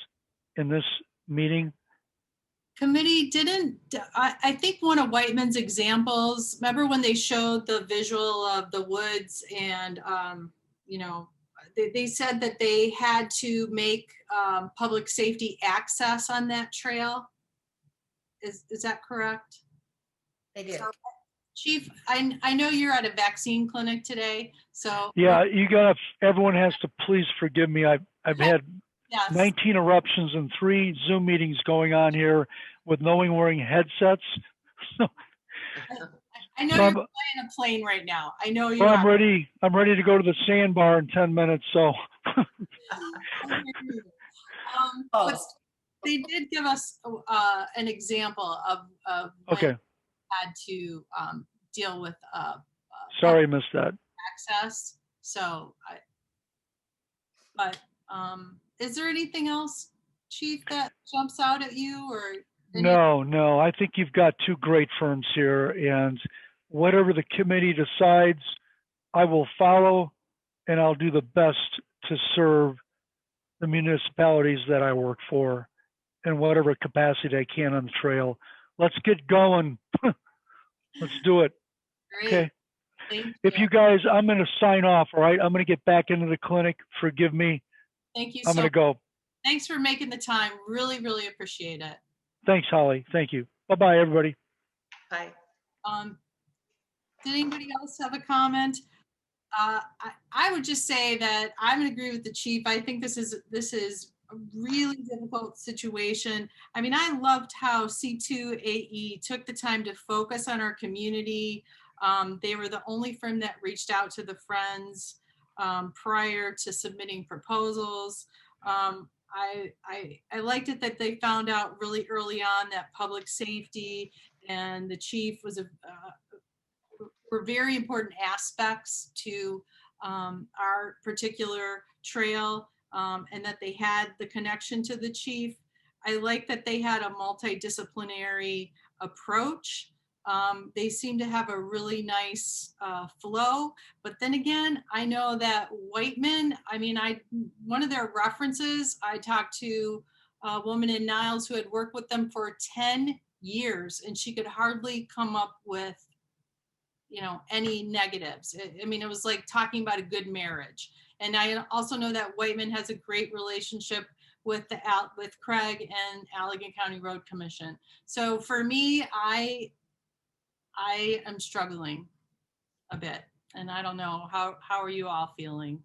S18: in this meeting.
S3: Committee I think one of Whiteman's examples, remember when they showed the visual of the woods and, they said that they had to make public safety access on that trail. Is that correct?
S8: They did.
S3: So, Chief, I know you're at a vaccine clinic today, so.
S18: Yeah, everyone has to please forgive me. I've had
S3: Yes.
S18: 19 eruptions and 3 Zoom meetings going on here with no one wearing headsets.
S3: I know
S18: So
S3: you're flying a plane right now. I know you
S18: I'm
S3: are.
S18: ready. I'm ready to go to the sandbar in 10 minutes. So
S3: But they did give us an example of
S18: okay.
S3: when had to deal with
S18: Sorry, I missed that.
S3: access. So, is there anything else, Chief, that jumps out at you or?
S18: No. I think you've got two great firms here, and whatever the committee decides, I will follow, and I'll do the best to serve the municipalities that I work for in whatever capacity I can on the trail. Let's get going. Let's do it.
S3: Great.
S18: Okay.
S3: Thank
S18: If you guys, I'm going to sign off, all right? I'm going to get back into the clinic. Forgive me.
S3: Thank you
S18: I'm
S3: so
S18: going to go.
S3: Thanks for making the time. Really, really appreciate it.
S18: Thanks, Holly. Thank you. Bye-bye, everybody.
S5: Bye.
S3: Did anybody else have a comment? I would just say that I'm going to agree with the chief. I think this is a really difficult situation. I mean, I loved how C2AE took the time to focus on our community. They were the only firm that reached out to the friends. prior to submitting proposals. I liked it that they found out really early on that public safety and the chief were very important aspects to our particular trail, and that they had the connection to the chief. I like that they had a multidisciplinary approach. They seem to have a really nice flow. But then again, I know that Whiteman, one of their references, I talked to a woman in Niles who had worked with them for 10 years, and she could hardly come up with, any negatives. It was like talking about a good marriage. And I also know that Whiteman has a great relationship with Craig and Allegan County Road Commission. So for me, I am struggling a bit, and I don't know, how are you all feeling?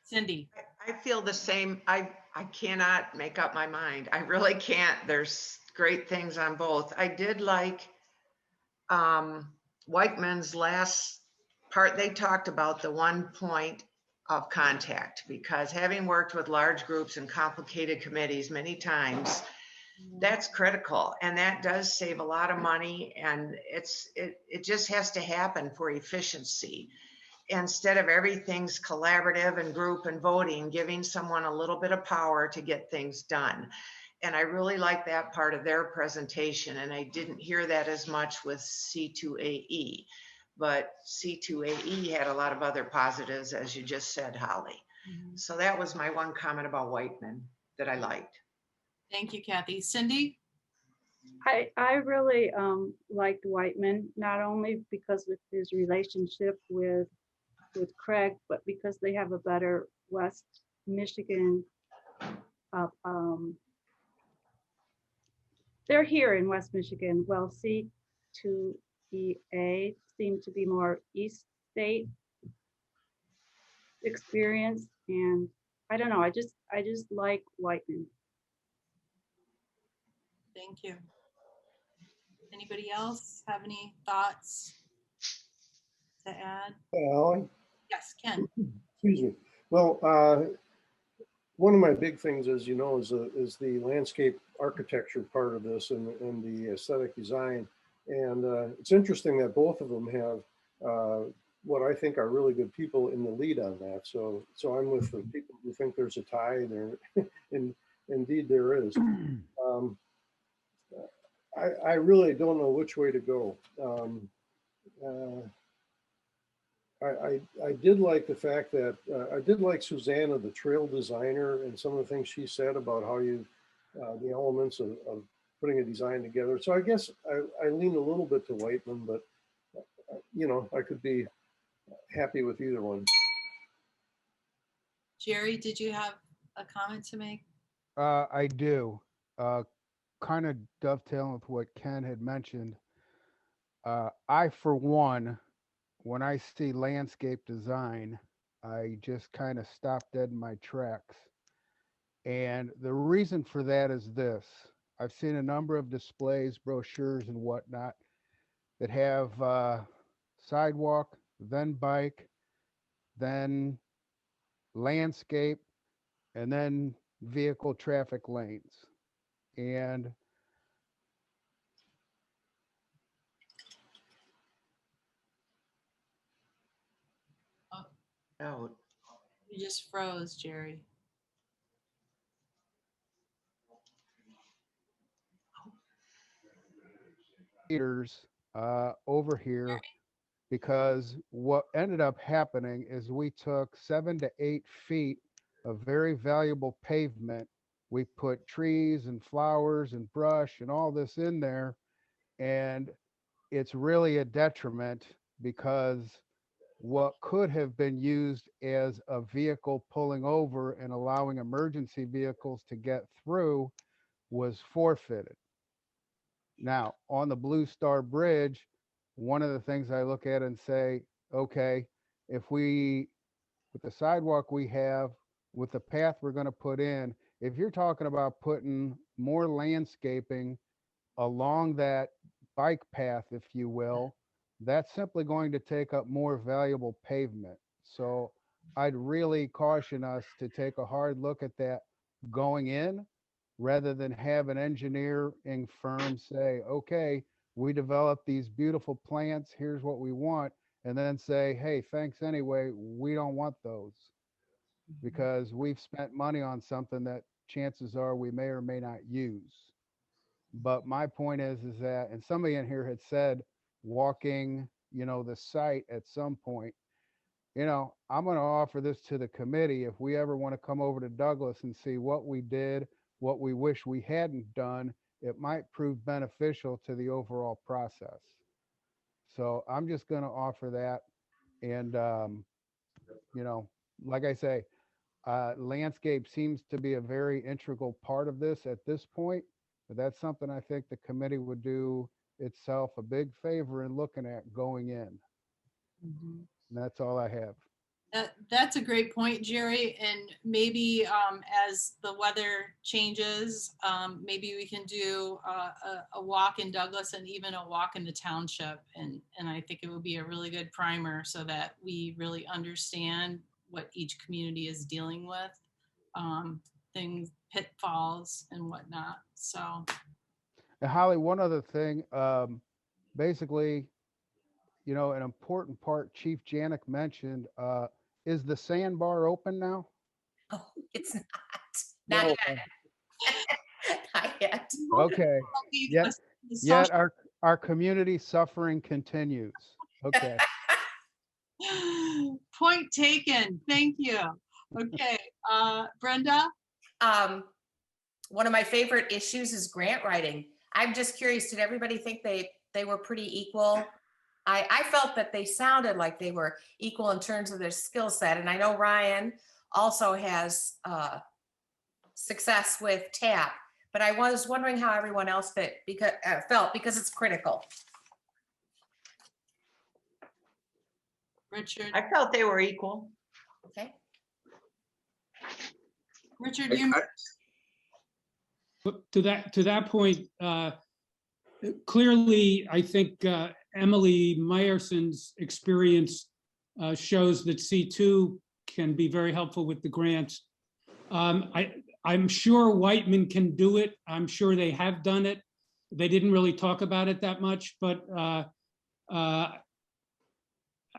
S3: Cindy?
S5: I feel the same. I cannot make up my mind. I really can't. There's great things on both. I did like Whiteman's last part. They talked about the 1 point of contact, because having worked with large groups and complicated committees many times, that's critical, and that does save a lot of money, and it just has to happen for efficiency. Instead of everything's collaborative and group and voting, giving someone a little bit of power to get things done. And I really like that part of their presentation, and I didn't hear that as much with C2AE, but C2AE had a lot of other positives, as you just said, Holly. So that was my one comment about Whiteman that I liked.
S3: Thank you, Kathy. Cindy?
S19: I really liked Whiteman, not only because of his relationship with Craig, but because they have a better West Michigan. They're here in West Michigan. Well, C2EA seemed to be more East State experience, and I don't know. I just like Whiteman.
S3: Thank you. Anybody else have any thoughts to add?
S1: Alan?
S3: Yes, Ken.
S1: Excuse me. Well, one of my big things, as you know, is the landscape architecture part of this and the aesthetic design. And it's interesting that both of them have what I think are really good people in the lead on that. So I'm with the people who think there's a tie there, and indeed there is. I really don't know which way to go. I did like the fact that I did like Susanna, the trail designer, and some of the things she said about how the elements of putting a design together. So I guess I lean a little bit to Whiteman, but I could be happy with either one.
S3: Jerry, did you have a comment to make?
S6: I do. Kind of dovetailing with what Ken had mentioned. I, for one, when I see landscape design, I just kind of stop dead in my tracks. And the reason for that is this. I've seen a number of displays, brochures, and whatnot that have sidewalk, then bike, then landscape, and then vehicle traffic lanes. And
S5: Oh,
S3: You just froze, Jerry.
S6: meters over here, because what ended up happening is we took 7 to 8 feet of very valuable pavement. We put trees and flowers and brush and all this in there, and it's really a detriment, because what could have been used as a vehicle pulling over and allowing emergency vehicles to get through was forfeited. Now, on the Blue Star Bridge, one of the things I look at and say, okay, if we, with the sidewalk we have, with the path we're going to put in, if you're talking about putting more landscaping along that bike path, if you will, that's simply going to take up more valuable pavement. So I'd really caution us to take a hard look at that going in, rather than have an engineering firm say, okay, we developed these beautiful plants, here's what we want, and then say, hey, thanks anyway, we don't want those. Because we've spent money on something that chances are we may or may not use. But my point is that, and somebody in here had said, walking, the site at some point, I'm going to offer this to the committee. If we ever want to come over to Douglas and see what we did, what we wish we hadn't done, it might prove beneficial to the overall process. So I'm just going to offer that. And, like I say, landscape seems to be a very integral part of this at this point, but that's something I think the committee would do itself a big favor in looking at going in.
S3: Mhm.
S6: And that's all I have.
S3: That's a great point, Jerry. And maybe as the weather changes, maybe we can do a walk in Douglas and even a walk in the township. And I think it would be a really good primer so that we really understand what each community is dealing with, things, pitfalls and whatnot. So.
S6: And Holly, one other thing, basically, an important part Chief Janik mentioned, is the sandbar open now?
S8: Oh, it's not.
S6: No.
S8: Not yet. Not yet.
S6: Okay. Yet our community suffering continues. Okay.
S3: Point taken. Thank you. Okay, Brenda?
S8: One of my favorite issues is grant writing. I'm just curious, did everybody think they were pretty equal? I felt that they sounded like they were equal in terms of their skill set. And I know Ryan also has success with TAP, but I was wondering how everyone else felt because it's critical.
S3: Richard?
S5: I felt they were equal.
S8: Okay.
S3: Richard, you.
S4: To that point, clearly, I think Emily Meyerson's experience shows that C2 can be very helpful with the grants. I'm sure Whiteman can do it. I'm sure they have done it. They didn't really talk about it that much, but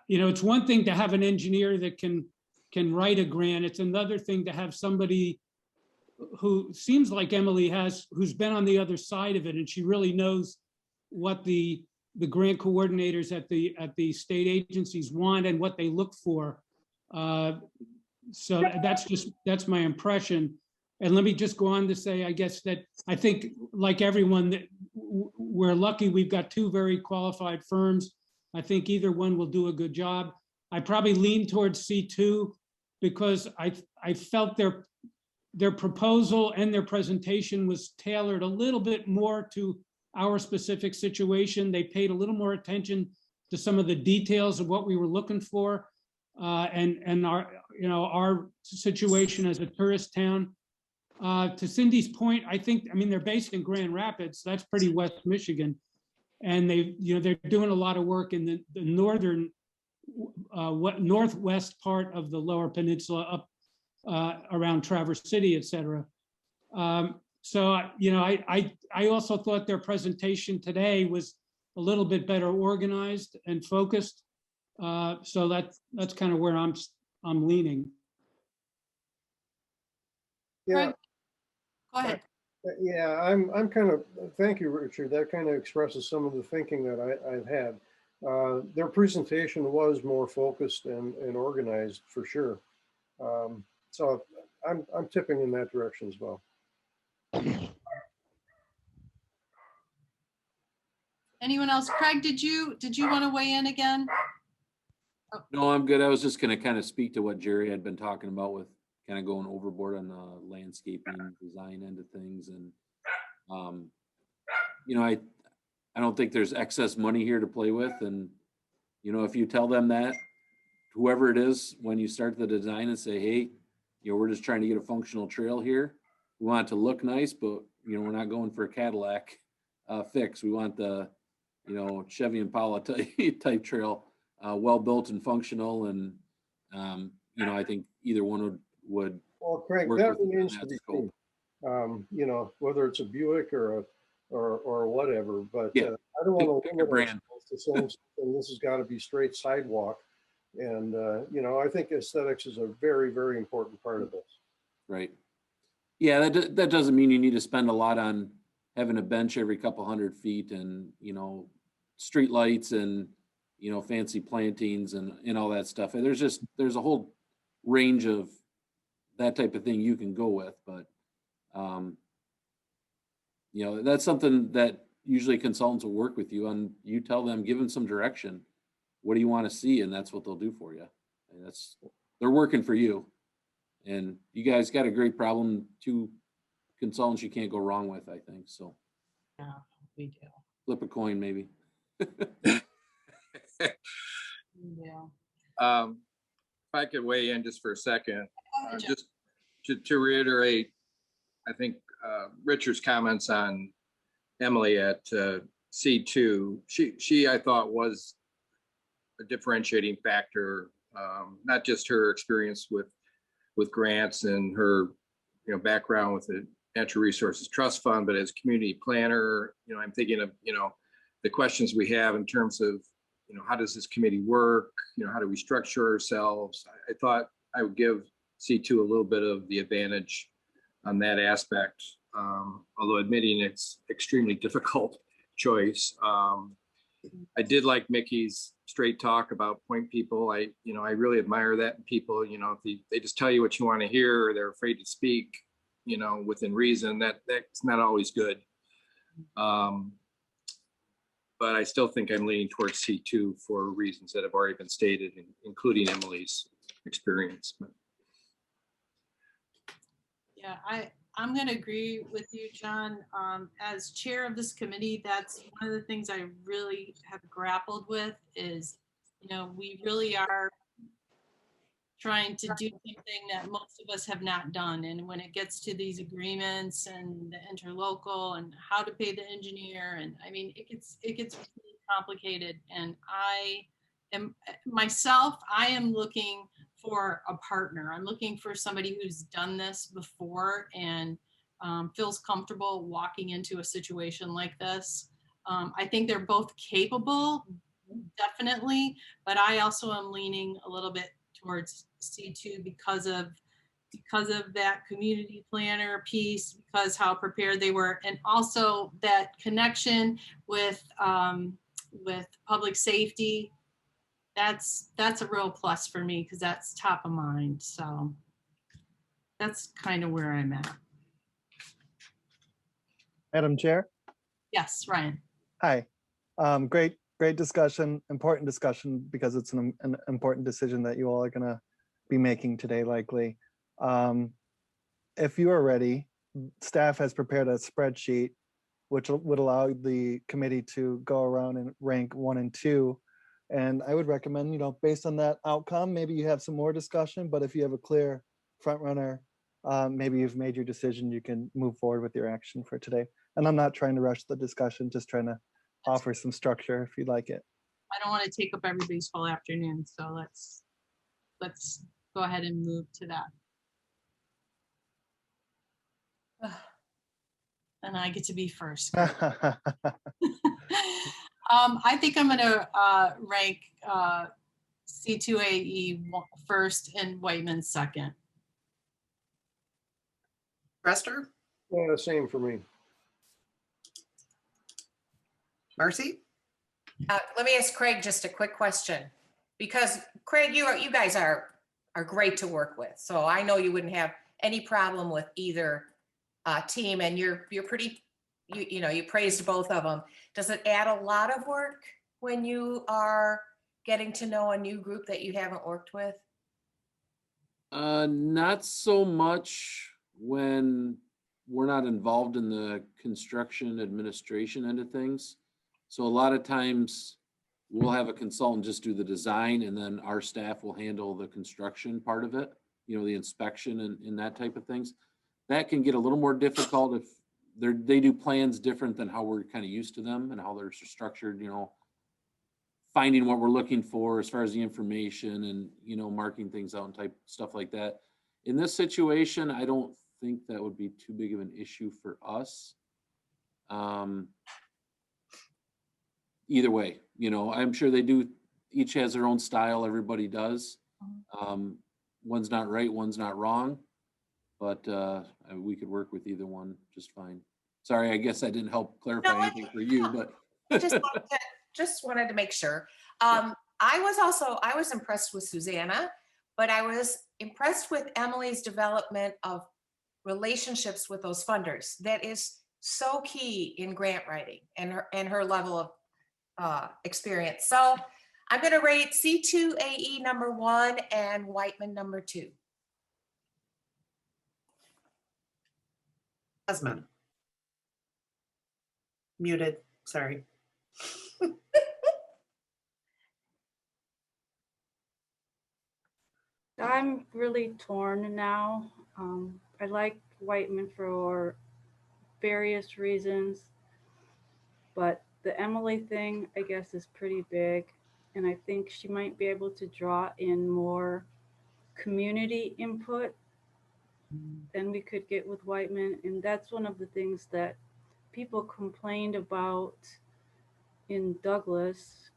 S4: it's one thing to have an engineer that can write a grant. It's another thing to have somebody who seems like Emily has, who's been on the other side of it, and she really knows what the grant coordinators at the state agencies want and what they look for. So that's my impression. And let me just go on to say, I guess that I think, like everyone, that we're lucky we've got two very qualified firms. I think either one will do a good job. I probably lean towards C2 because I felt their proposal and their presentation was tailored a little bit more to our specific situation. They paid a little more attention to some of the details of what we were looking for, and our situation as a tourist town. To Cindy's point, I mean, they're based in Grand Rapids. That's pretty West Michigan, and they're doing a lot of work in the northern, northwest part of the Lower Peninsula, up around Traverse City, et cetera. So, I also thought their presentation today was a little bit better organized and focused. So that's kind of where I'm leaning.
S1: Yeah.
S3: Go ahead.
S1: Yeah, I'm kind of, thank you, Richard. That kind of expresses some of the thinking that I've had. Their presentation was more focused and organized for sure. So I'm tipping in that direction as well.
S3: Anyone else? Craig, did you want to weigh in again?
S13: No, I'm good. I was just going to kind of speak to what Jerry had been talking about with kind of going overboard on the landscaping design end of things. And, I don't think there's excess money here to play with. And, if you tell them that, whoever it is, when you start the design and say, hey, we're just trying to get a functional trail here. We want it to look nice, but, we're not going for a Cadillac fix. We want the, Chevy Impala type trail, well-built and functional. And, you know, I think either one would
S1: Well, Craig,
S13: work
S1: that
S13: within
S1: remains to
S13: that
S1: be
S13: scope.
S1: seen. You know, whether it's a Buick or whatever, but
S13: Yeah.
S1: I don't want to
S13: Pick a
S1: limit
S13: brand.
S1: ourselves to saying something, this has got to be straight sidewalk. And, you know, I think aesthetics is a very, very important part of this.
S13: Right. Yeah, that doesn't mean you need to spend a lot on having a bench every couple 100 feet and, you know, street lights and, you know, fancy plantings and all that stuff. And there's a whole range of that type of thing you can go with, but, you know, that's something that usually consultants will work with you on. You tell them, give them some direction. What do you want to see? And that's what they'll do for you. And they're working for you. And you guys got a great problem, 2 consultants you can't go wrong with, I think. So
S3: Yeah, we do.
S13: flip a coin, maybe.
S3: Yeah.
S7: If I could weigh in just for a second,
S3: Go ahead, Jeff.
S7: just to reiterate, I think Richard's comments on Emily at C2, she I thought was a differentiating factor, not just her experience with grants and her, you know, background with the Natural Resources Trust Fund, but as community planner, you know, I'm thinking of, you know, the questions we have in terms of, you know, how does this committee work? You know, how do we structure ourselves? I thought I would give C2 a little bit of the advantage on that aspect, although admitting it's extremely difficult choice. I did like Mickey's straight talk about point people. I really admire that in people. You know, if they just tell you what you want to hear, or they're afraid to speak, you know, within reason, that's not always good. But I still think I'm leaning towards C2 for reasons that have already been stated, including Emily's experience.
S3: Yeah, I'm going to agree with you, John. As chair of this committee, that's one of the things I really have grappled with is, you know, we really are trying to do something that most of us have not done. And when it gets to these agreements and the interlocal and how to pay the engineer, and I mean, it gets really complicated. And I am looking for a partner. I'm looking for somebody who's done this before and feels comfortable walking into a situation like this. I think they're both capable, definitely, but I also am leaning a little bit towards C2 because of that community planner piece, because how prepared they were, and also that connection with public safety. That's a real plus for me because that's top of mind. So that's kind of where I'm at.
S14: Madam Chair?
S3: Yes, Ryan.
S14: Hi. Great discussion, important discussion, because it's an important decision that you all are going to be making today, likely. If you are ready, staff has prepared a spreadsheet which would allow the committee to go around and rank 1 and 2. And I would recommend, you know, based on that outcome, maybe you have some more discussion, but if you have a clear front runner, maybe you've made your decision, you can move forward with your action for today. And I'm not trying to rush the discussion, just trying to offer some structure if you'd like it.
S3: I don't want to take up everybody's whole afternoon, so let's go ahead and move to that. And I get to be first. I think I'm going to rank C2AE first and Whiteman second.
S20: Rester?
S1: Yeah, same for me.
S20: Marcy?
S8: Let me ask Craig just a quick question, because Craig, you guys are great to work with. So I know you wouldn't have any problem with either team, and you're pretty, you praised both of them. Does it add a lot of work when you are getting to know a new group that you haven't worked with?
S13: Not so much when we're not involved in the construction administration end of things. So a lot of times we'll have a consultant just do the design, and then our staff will handle the construction part of it, you know, the inspection and that type of things. That can get a little more difficult if they do plans different than how we're kind of used to them and how they're structured, you know, finding what we're looking for as far as the information and, you know, marking things out and type stuff like that. In this situation, I don't think that would be too big of an issue for us. Either way, you know, I'm sure they do, each has their own style, everybody does. One's not right, one's not wrong, but we could work with either one just fine. Sorry, I guess I didn't help clarify anything for you, but.
S8: Just wanted to make sure. I was impressed with Susanna, but I was impressed with Emily's development of relationships with those funders. That is so key in grant writing and her level of experience. So I'm going to rate C2AE number 1 and Whiteman number 2.
S20: Husband. Muted, sorry.
S19: I'm really torn now. I like Whiteman for various reasons, but the Emily thing, I guess, is pretty big. And I think she might be able to draw in more community input than we could get with Whiteman. And that's one of the things that people complained about in Douglas,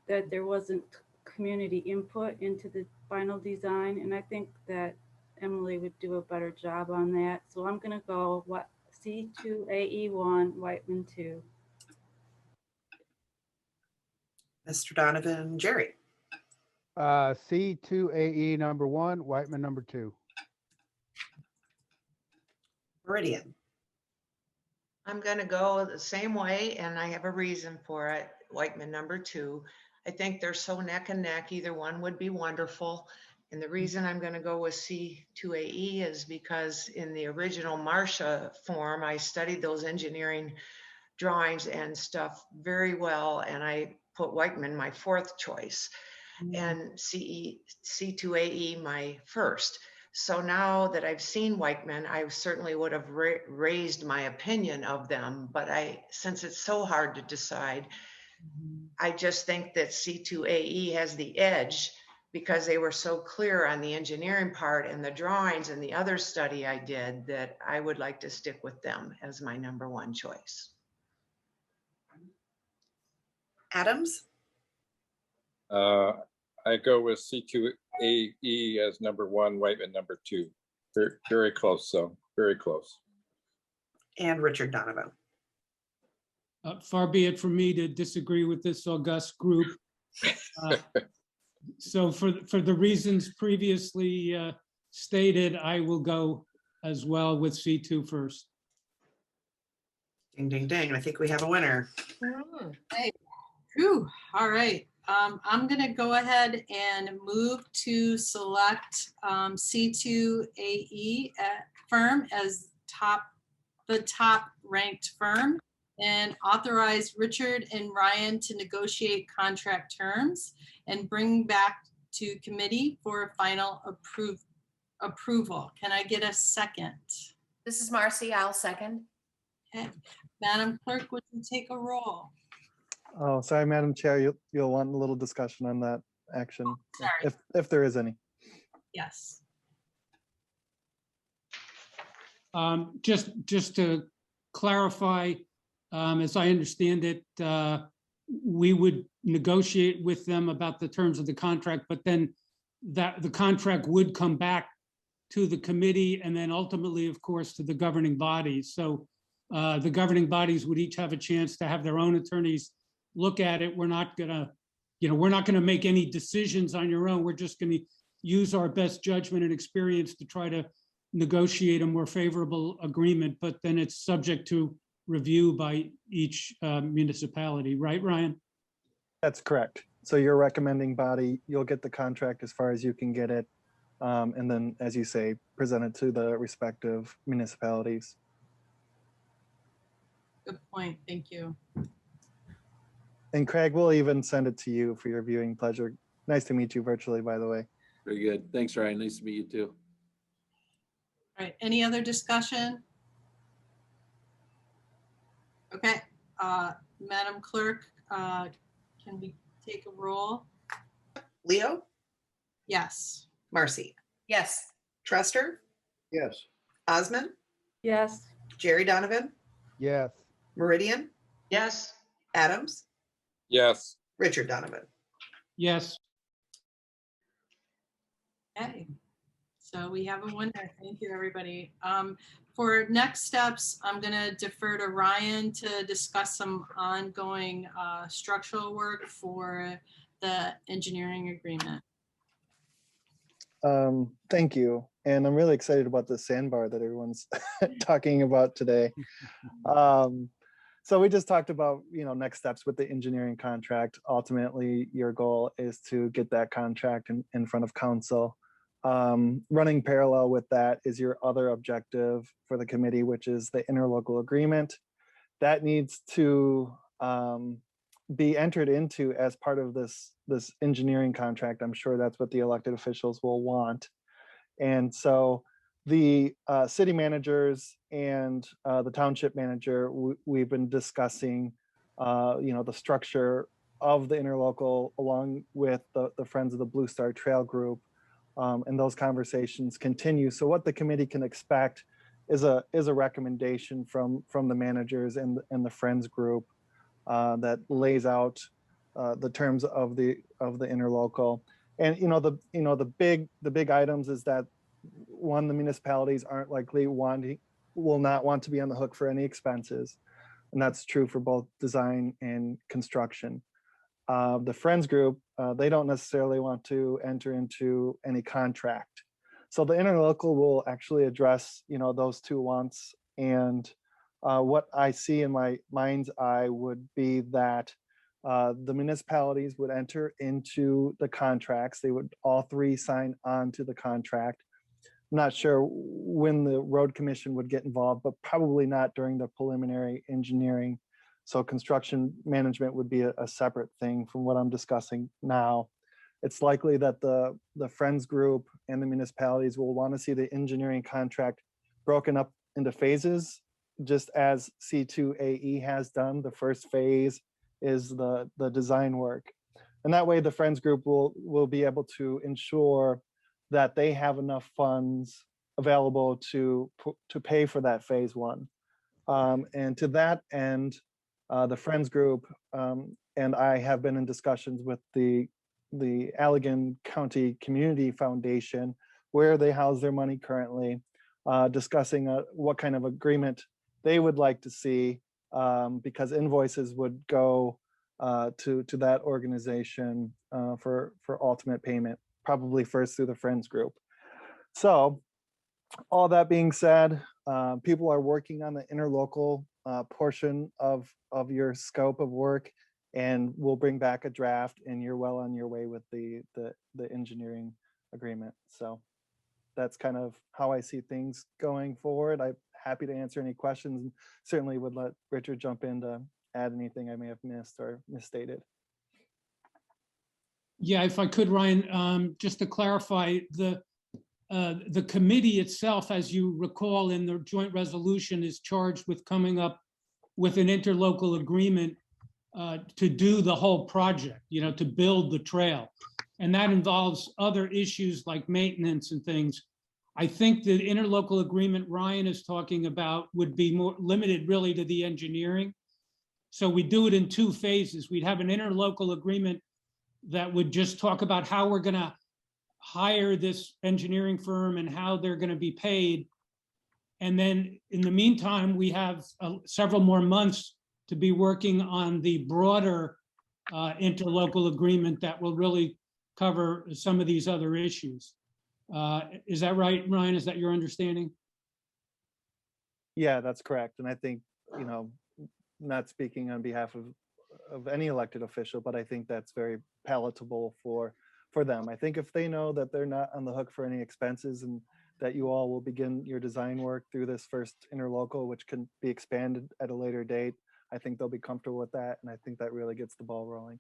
S19: that there wasn't community input into the final design. And I think that Emily would do a better job on that. So I'm going to go C2AE1, Whiteman 2.
S20: Mr. Donovan, Jerry.
S6: C2AE number 1, Whiteman number 2.
S20: Meridian.
S5: I'm going to go the same way, and I have a reason for it. Whiteman number 2. I think they're so neck and neck. Either one would be wonderful. And the reason I'm going to go with C2AE is because in the original Marcia form, I studied those engineering drawings and stuff very well, and I put Whiteman my 4th choice and C2AE my 1st. So now that I've seen Whiteman, I certainly would have raised my opinion of them, but since it's so hard to decide, I just think that C2AE has the edge because they were so clear on the engineering part and the drawings and the other study I did that I would like to stick with them as my number 1 choice.
S20: Adams?
S7: I go with C2AE as number 1, Whiteman number 2. Very, very close, so very close.
S20: And Richard Donovan.
S4: Far be it from me to disagree with this august group. So for the reasons previously stated, I will go as well with C2 first.
S20: Ding, ding, ding. I think we have a winner.
S3: Hey. Whew. All right. I'm going to go ahead and move to select C2AE firm as the top ranked firm and authorize Richard and Ryan to negotiate contract terms and bring back to committee for final approval. Can I get a second?
S8: This is Marcy. I'll second.
S3: Okay. Madam Clerk, would you take a roll?
S14: Oh, sorry, Madam Chair, you'll want a little discussion on that action,
S3: Sorry.
S14: if there is any.
S3: Yes.
S4: Just to clarify, as I understand it, we would negotiate with them about the terms of the contract, but then the contract would come back to the committee and then ultimately, of course, to the governing bodies. So the governing bodies would each have a chance to have their own attorneys look at it. We're not gonna make any decisions on your own. We're just gonna use our best judgment and experience to try to negotiate a more favorable agreement, but then it's subject to review by each municipality, right, Ryan?
S14: That's correct. So your recommending body, you'll get the contract as far as you can get it. And then, as you say, present it to the respective municipalities.
S3: Good point. Thank you.
S14: And Craig, we'll even send it to you for your viewing pleasure. Nice to meet you virtually, by the way.
S13: Very good. Thanks, Ryan. Nice to meet you too.
S3: All right. Any other discussion? Okay. Madam Clerk, can we take a roll.
S20: Leo,
S3: Yes.
S20: Marcy,
S8: Yes.
S20: Truster,
S1: Yes.
S20: Osmond,
S19: Yes.
S20: Jerry Donovan,
S6: Yes.
S20: Meridian,
S5: Yes.
S20: Adams,
S7: Yes.
S20: Richard Donovan.
S4: Yes.
S3: Okay. So we have a winner. Thank you, everybody. For next steps, I'm going to defer to Ryan to discuss some ongoing structural work for the engineering agreement.
S14: Thank you. And I'm really excited about the sandbar that everyone's talking about today. So we just talked about, next steps with the engineering contract. Ultimately, your goal is to get that contract in front of council. Running parallel with that is your other objective for the committee, which is the interlocal agreement. That needs to be entered into as part of this engineering contract. I'm sure that's what the elected officials will want. And so the city managers and the township manager, we've been discussing, the structure of the interlocal along with the Friends of the Blue Star Trail group. And those conversations continue. So what the committee can expect is a recommendation from the managers and the Friends group that lays out the terms of the interlocal. And the big items is that, one, the municipalities will not want to be on the hook for any expenses, and that's true for both design and construction. The Friends group, they don't necessarily want to enter into any contract. So the interlocal will actually address, those two wants. And what I see in my mind's eye would be that the municipalities would enter into the contracts. They would all three sign on to the contract. I'm not sure when the road commission would get involved, but probably not during the preliminary engineering. So construction management would be a separate thing from what I'm discussing now. It's likely that the Friends group and the municipalities will want to see the engineering contract broken up into phases, just as C2AE has done. The first phase is the design work. And that way the Friends group will be able to ensure that they have enough funds available to pay for that phase one. And to that end, the Friends group and I have been in discussions with the Allegan County Community Foundation, where they house their money currently, discussing what kind of agreement they would like to see, because invoices would go to that organization for ultimate payment, probably first through the Friends group. So all that being said, people are working on the interlocal portion of your scope of work, and we'll bring back a draft, and you're well on your way with the engineering agreement. So that's kind of how I see things going forward. I'm happy to answer any questions, and certainly would let Richard jump in to add anything I may have missed or misstated.
S4: Yeah, if I could, Ryan, just to clarify, the committee itself, as you recall in the joint resolution, is charged with coming up with an interlocal agreement to do the whole project, to build the trail. And that involves other issues like maintenance and things. I think the interlocal agreement Ryan is talking about would be more limited really to the engineering. So we do it in two phases. We'd have an interlocal agreement that would just talk about how we're going to hire this engineering firm and how they're going to be paid. And then in the meantime, we have several more months to be working on the broader interlocal agreement that will really cover some of these other issues. Is that right, Ryan? Is that your understanding?
S14: Yeah, that's correct. And I think, not speaking on behalf of any elected official, but I think that's very palatable for them. I think if they know that they're not on the hook for any expenses and that you all will begin your design work through this first interlocal, which can be expanded at a later date, I think they'll be comfortable with that. And I think that really gets the ball rolling.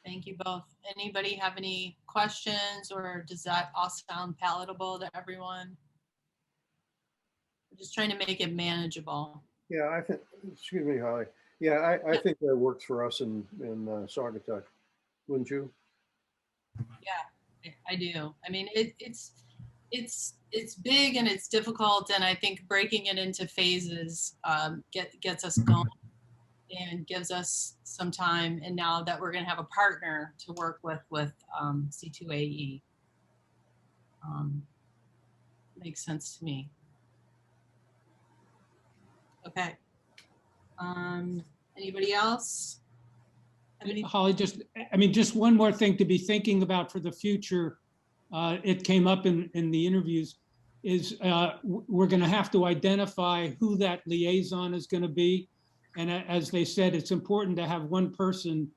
S3: Thank you both. Anybody have any questions, or does that all sound palatable to everyone? We're just trying to make it manageable.
S1: Yeah, I think, excuse me, Holly. Yeah, I think that works for us in Saugatuck, wouldn't you?
S3: Yeah, I do. I mean, it's big and it's difficult, and I think breaking it into phases gets us going and gives us some time. And now that we're going to have a partner to work with C2AE, makes sense to me. Okay. Anybody else?
S4: Holly, just one more thing to be thinking about for the future. It came up in the interviews, is we're going to have to identify who that liaison is going to be. And as they said, it's important to have one person,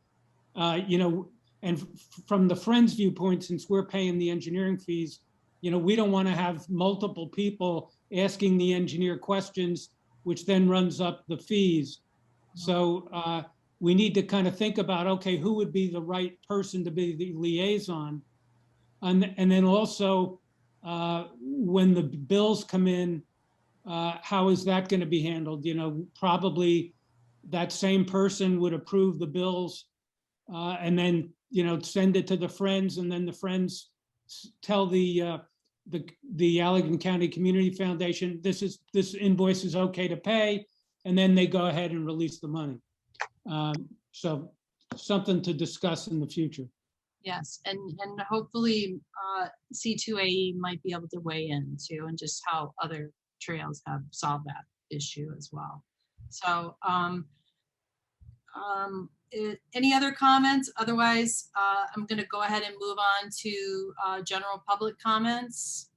S4: and from the Friends viewpoint, since we're paying the engineering fees, we don't want to have multiple people asking the engineer questions, which then runs up the fees. So we need to kind of think about, okay, who would be the right person to be the liaison? And then also, when the bills come in, how is that going to be handled? Probably that same person would approve the bills and then, send it to the Friends, and then the Friends tell the Allegan County Community Foundation, this invoice is okay to pay, and then they go ahead and release the money. So something to discuss in the future.
S3: Yes, and hopefully C2AE might be able to weigh in too, and just how other trails have solved that issue as well. So any other comments? Otherwise, I'm going to go ahead and move on to general public comments.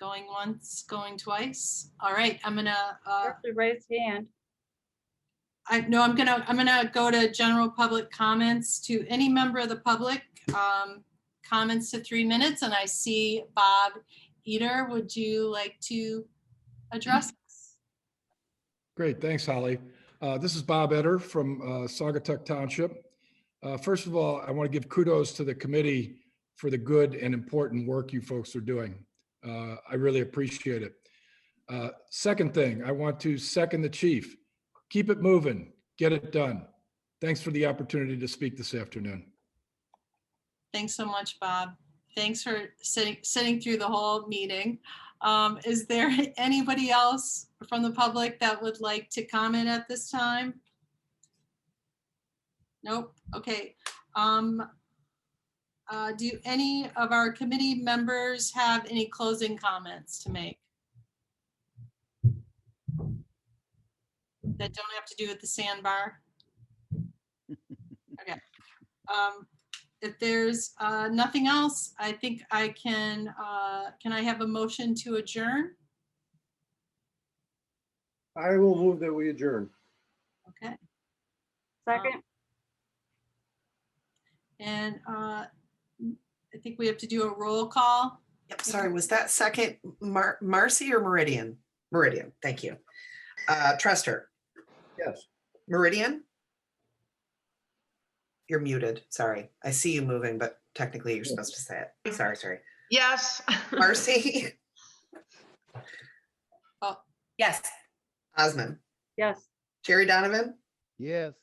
S3: Going once, going twice. All right, I'm gonna
S19: raise hand.
S3: I'm gonna go to general public comments. To any member of the public, comments to 3 minutes, and I see Bob Eder. Would you like to address us?
S2: Great, thanks, Holly. This is Bob Eder from Saugatuck Township. First of all, I want to give kudos to the committee for the good and important work you folks are doing. I really appreciate it. Second thing, I want to second the chief. Keep it moving, get it done. Thanks for the opportunity to speak this afternoon.
S3: Thanks so much, Bob. Thanks for sitting through the whole meeting. Is there anybody else from the public that would like to comment at this time? Nope. Okay. Do any of our committee members have any closing comments to make that don't have to do with the sandbar? Okay. If there's nothing else, I think I can I have a motion to adjourn?
S1: I will move that we adjourn.
S3: Okay.
S19: Second.
S3: And I think we have to do a roll call.
S20: Yep, sorry, was that second Marcy or Meridian? Meridian, thank you. Trester.
S1: Yes.
S20: Meridian? You're muted, sorry. I see you moving, but technically you're supposed to say it. Sorry.
S5: Yes.
S20: Marcy?
S3: Oh,
S8: Yes.
S20: Osmond?
S19: Yes.
S20: Jerry Donovan?
S6: Yes.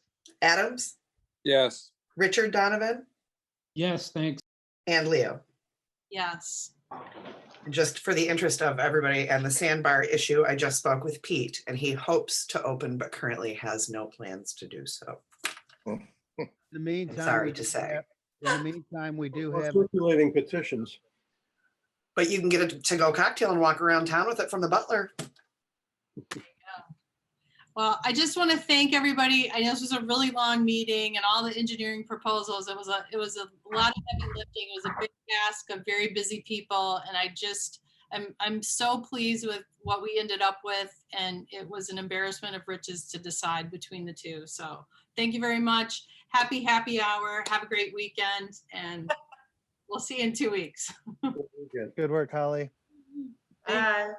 S20: Adams?
S7: Yes.
S20: Richard Donovan?
S4: Yes, thanks.
S20: And Leo?
S3: yes.
S20: Just for the interest of everybody and the sandbar issue, I just spoke with Pete and he hopes to open, but currently has no plans to do so.
S6: In the meantime,
S20: sorry
S6: we
S20: to
S6: do
S20: say.
S6: in the meantime, we do have,
S1: Circulating petitions.
S20: But you can get a to-go cocktail and walk around town with it from the butler.
S3: Well, I just want to thank everybody. I know this was a really long meeting and all the engineering proposals. It was a lot of heavy lifting. It was a big task of very busy people. And I'm so pleased with what we ended up with. And it was an embarrassment of riches to decide between the two. So thank you very much. Happy hour. Have a great weekend. And we'll see you in 2 weeks.
S14: Good work, Holly.
S20: Bye.